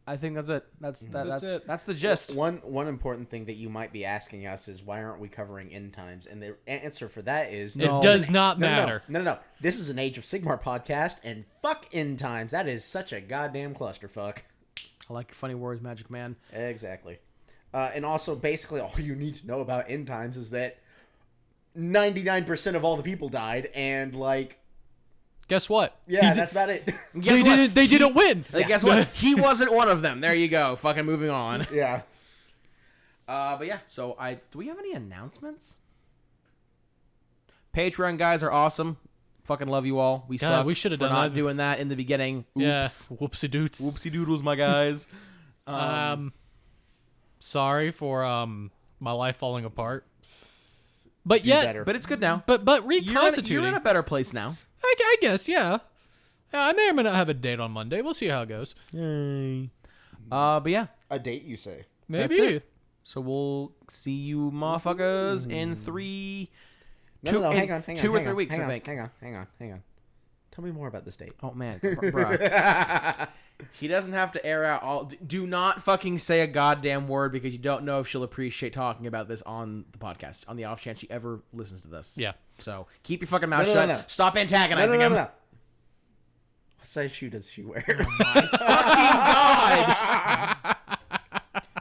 Speaker 2: that's it. That's it. That's the gist.
Speaker 1: One important thing that you might be asking us is why aren't we covering End Times? And the answer for that is
Speaker 3: it does not matter.
Speaker 1: No. This is an Age of Sigmar podcast, and fuck End Times. That is such a goddamn clusterfuck.
Speaker 2: I like your funny words, Magic Man.
Speaker 1: Exactly. And also, basically, all you need to know about End Times is that 99% of all the people died, and like.
Speaker 3: Guess what?
Speaker 1: Yeah, that's about it.
Speaker 3: They didn't win.
Speaker 2: Like, guess what? He wasn't one of them. There you go. Fucking moving on.
Speaker 1: Yeah.
Speaker 2: But yeah, so do we have any announcements? Patreon guys are awesome. Fucking love you all. We should have done not doing that in the beginning. Oops.
Speaker 3: Yeah. Whoopsie doots.
Speaker 2: Whoopsie doodles, my guys.
Speaker 3: Sorry for my life falling apart. But
Speaker 2: but it's good now.
Speaker 3: But reconstituting.
Speaker 2: You're in a better place now.
Speaker 3: I guess, yeah. I may or may not have a date on Monday. We'll see how it goes.
Speaker 2: Yay. But yeah.
Speaker 1: A date, you say?
Speaker 3: Maybe.
Speaker 2: That's it. So we'll see you motherfuckers in 2 or 3 weeks, I think.
Speaker 1: Hang on. Tell me more about this date.
Speaker 2: Oh, man. Bruh. He doesn't have to air out all... Do not fucking say a goddamn word because you don't know if she'll appreciate talking about this on the podcast, on the off chance she ever listens to this.
Speaker 3: Yeah.
Speaker 2: So keep your fucking mouth shut. No. Stop antagonizing him.
Speaker 1: No. What size shoe does she wear?
Speaker 2: Oh my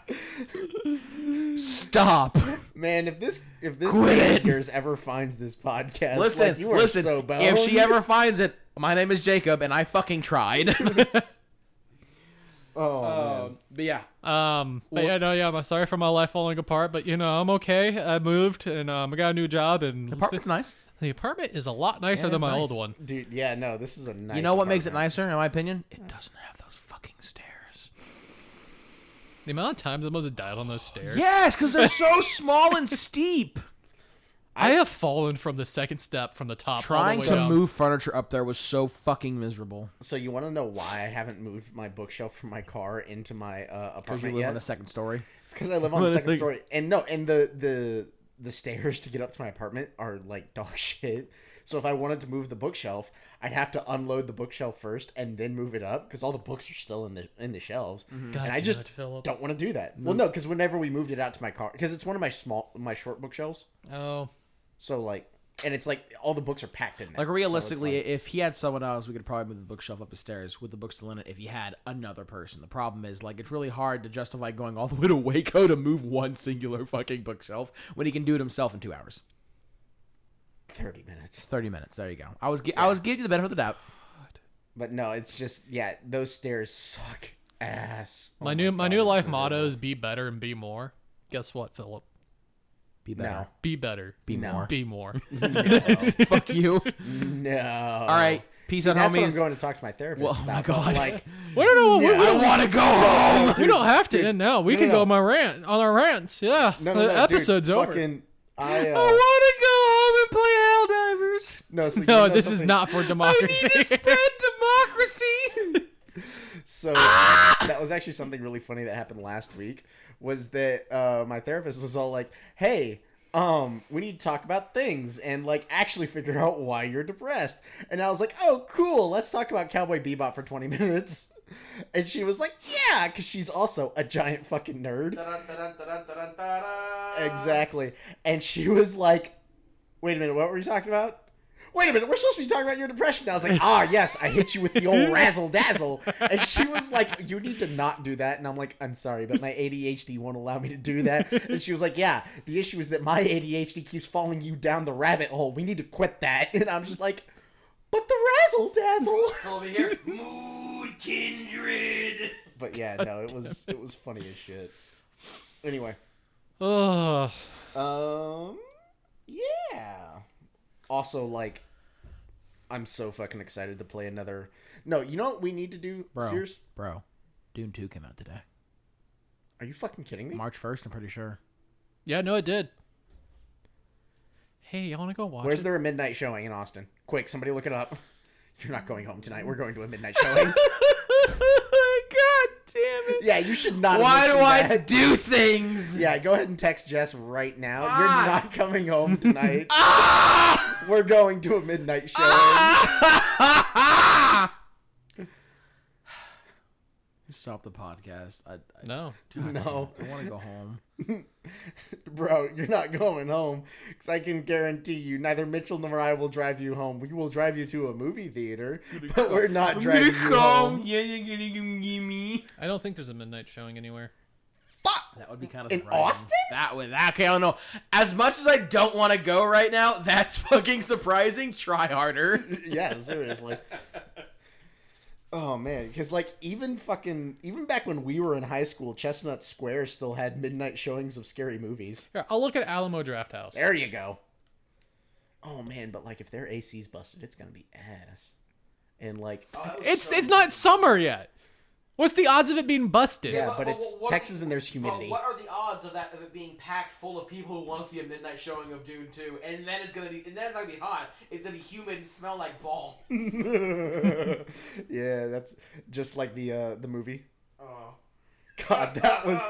Speaker 2: fucking God! Stop.
Speaker 1: Man, if this of yours ever finds this podcast,
Speaker 2: listen,
Speaker 1: you are so boned.
Speaker 2: If she ever finds it, my name is Jacob, and I fucking tried.
Speaker 1: Man.
Speaker 2: But yeah.
Speaker 3: I'm sorry for my life falling apart, but I'm okay. I moved and I got a new job, and
Speaker 2: the apartment's nice.
Speaker 3: The apartment is a lot nicer than my old one.
Speaker 1: Dude, yeah, no, this is a nice
Speaker 2: You know what makes it nicer, in my opinion? It doesn't have those fucking stairs.
Speaker 3: The amount of times I almost died on those stairs.
Speaker 2: Yes, because they're so small and steep.
Speaker 3: I have fallen from the second step from the top.
Speaker 2: Trying
Speaker 3: all the way
Speaker 2: to
Speaker 3: down.
Speaker 2: move furniture up there was so fucking miserable.
Speaker 1: So you want to know why I haven't moved my bookshelf from my car into my apartment
Speaker 2: Because you live on the second story.
Speaker 1: It's because I live on the second story, and the stairs to get up to my apartment are like dog shit. So if I wanted to move the bookshelf, I'd have to unload the bookshelf first and then move it up because all the books are still in the shelves, and I just don't want to do that. Well, no, because whenever we moved it out to my car, because it's one of my short bookshelves.
Speaker 3: Oh.
Speaker 1: So, like, and it's like all the books are packed in there.
Speaker 2: Like, realistically, if he had someone else, we could probably move the bookshelf up the stairs with the books still in it if he had another person. The problem is, like, it's really hard to justify going all the way to Waco to move one singular fucking bookshelf when he can do it himself in 2 hours.
Speaker 1: 30 minutes.
Speaker 2: 30 minutes. There you go. I was giving you the benefit of the doubt.
Speaker 1: But no, it's just, yeah, those stairs suck ass.
Speaker 3: My new life motto is be better and be more. Guess what, Philip?
Speaker 2: Be better.
Speaker 1: No.
Speaker 3: Be better.
Speaker 2: Be more.
Speaker 3: Be more.
Speaker 2: No. Fuck you.
Speaker 1: No.
Speaker 2: All right. Peace out,
Speaker 1: that's
Speaker 2: homies.
Speaker 1: What I'm going to talk to my therapist about.
Speaker 2: Oh my god!
Speaker 1: Like,
Speaker 3: we don't know.
Speaker 2: I want to go home.
Speaker 3: We don't have to end now. We can go on our rants. Yeah, the episode's over.
Speaker 2: I want to go home and play Helldivers.
Speaker 3: No, this is not for democracy.
Speaker 2: I need to spread democracy.
Speaker 1: So that was actually something really funny that happened last week. Was that my therapist was all like, "Hey, we need to talk about things and like actually figure out why you're depressed." And I was like, "Oh, cool. Let's talk about Cowboy Bebop for 20 minutes." And she was like, "Yeah," because she's also a giant fucking nerd. Exactly. And she was like, "Wait a minute, what were you talking about? Wait a minute, we're supposed to be talking about your depression." And I was like, yes, I hit you with the old razzle dazzle. And she was like, "You need to not do that." And I'm like, "I'm sorry, but my ADHD won't allow me to do that." And she was like, "Yeah, the issue is that my ADHD keeps following you down the rabbit hole. We need to quit that." And I'm just like, "But the razzle dazzle."
Speaker 2: Over here, mood kindred.
Speaker 1: But yeah, no, it was funny as shit. Anyway.
Speaker 3: Yeah.
Speaker 1: Also, like, I'm so fucking excited to play another. No, you know what we need to do, Sears?
Speaker 2: Bro, Dune 2 came out today.
Speaker 1: Are you fucking kidding me?
Speaker 2: March 1st, I'm pretty sure.
Speaker 3: Yeah, no, it did. Hey, you want to go watch
Speaker 1: Where's there a midnight showing in Austin? Quick, somebody look it up. You're not going home tonight. We're going to a midnight showing.
Speaker 2: God damn it.
Speaker 1: Yeah, you should not.
Speaker 2: Why do I do things?
Speaker 1: Yeah, go ahead and text Jess right now. You're not coming home tonight. We're going to a midnight showing.
Speaker 2: Stop the podcast.
Speaker 3: No.
Speaker 1: No.
Speaker 2: I want to go home.
Speaker 1: Bro, you're not going home. Because I can guarantee you, neither Mitchell nor I will drive you home. We will drive you to a movie theater, but we're not driving you home.
Speaker 2: Yeah, you're gonna give me.
Speaker 3: I don't think there's a midnight showing anywhere.
Speaker 1: Fuck!
Speaker 2: That would be kind of
Speaker 1: in
Speaker 2: surprising.
Speaker 1: Austin?
Speaker 2: Okay, I don't know. As much as I don't want to go right now, that's fucking surprising. Try harder.
Speaker 1: Yeah, seriously. Oh man, because like even back when we were in high school, Chestnut Square still had midnight showings of scary movies.
Speaker 3: Here, I'll look at Alamo Drafthouse.
Speaker 1: There you go. Oh man, but like if their AC's busted, it's gonna be ass. And like
Speaker 3: it's not summer yet. What's the odds of it being busted?
Speaker 1: Yeah, but it's Texas and there's humidity.
Speaker 2: What are the odds of it being packed full of people who want to see a midnight showing of Dune 2, and then it's gonna be hot. It's gonna be humid and smell like balls.
Speaker 1: Yeah, that's just like the movie.
Speaker 2: Oh.
Speaker 1: God, that was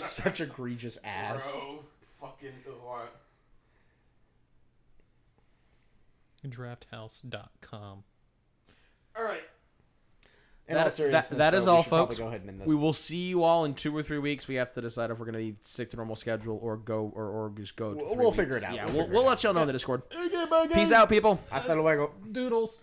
Speaker 1: such egregious ass.
Speaker 2: Bro, fucking what?
Speaker 3: Drafthouse.com.
Speaker 2: All right.
Speaker 1: That
Speaker 2: is all, folks.
Speaker 1: Go ahead and end this.
Speaker 2: We will see you all in 2 or 3 weeks. We have to decide if we're going to stick to normal schedule or go or just go.
Speaker 1: We'll figure it out.
Speaker 2: Yeah, we'll let y'all know in the Discord.
Speaker 3: Okay, bye, guys.
Speaker 2: Peace out, people.
Speaker 1: Hasta luego.
Speaker 3: Doodles.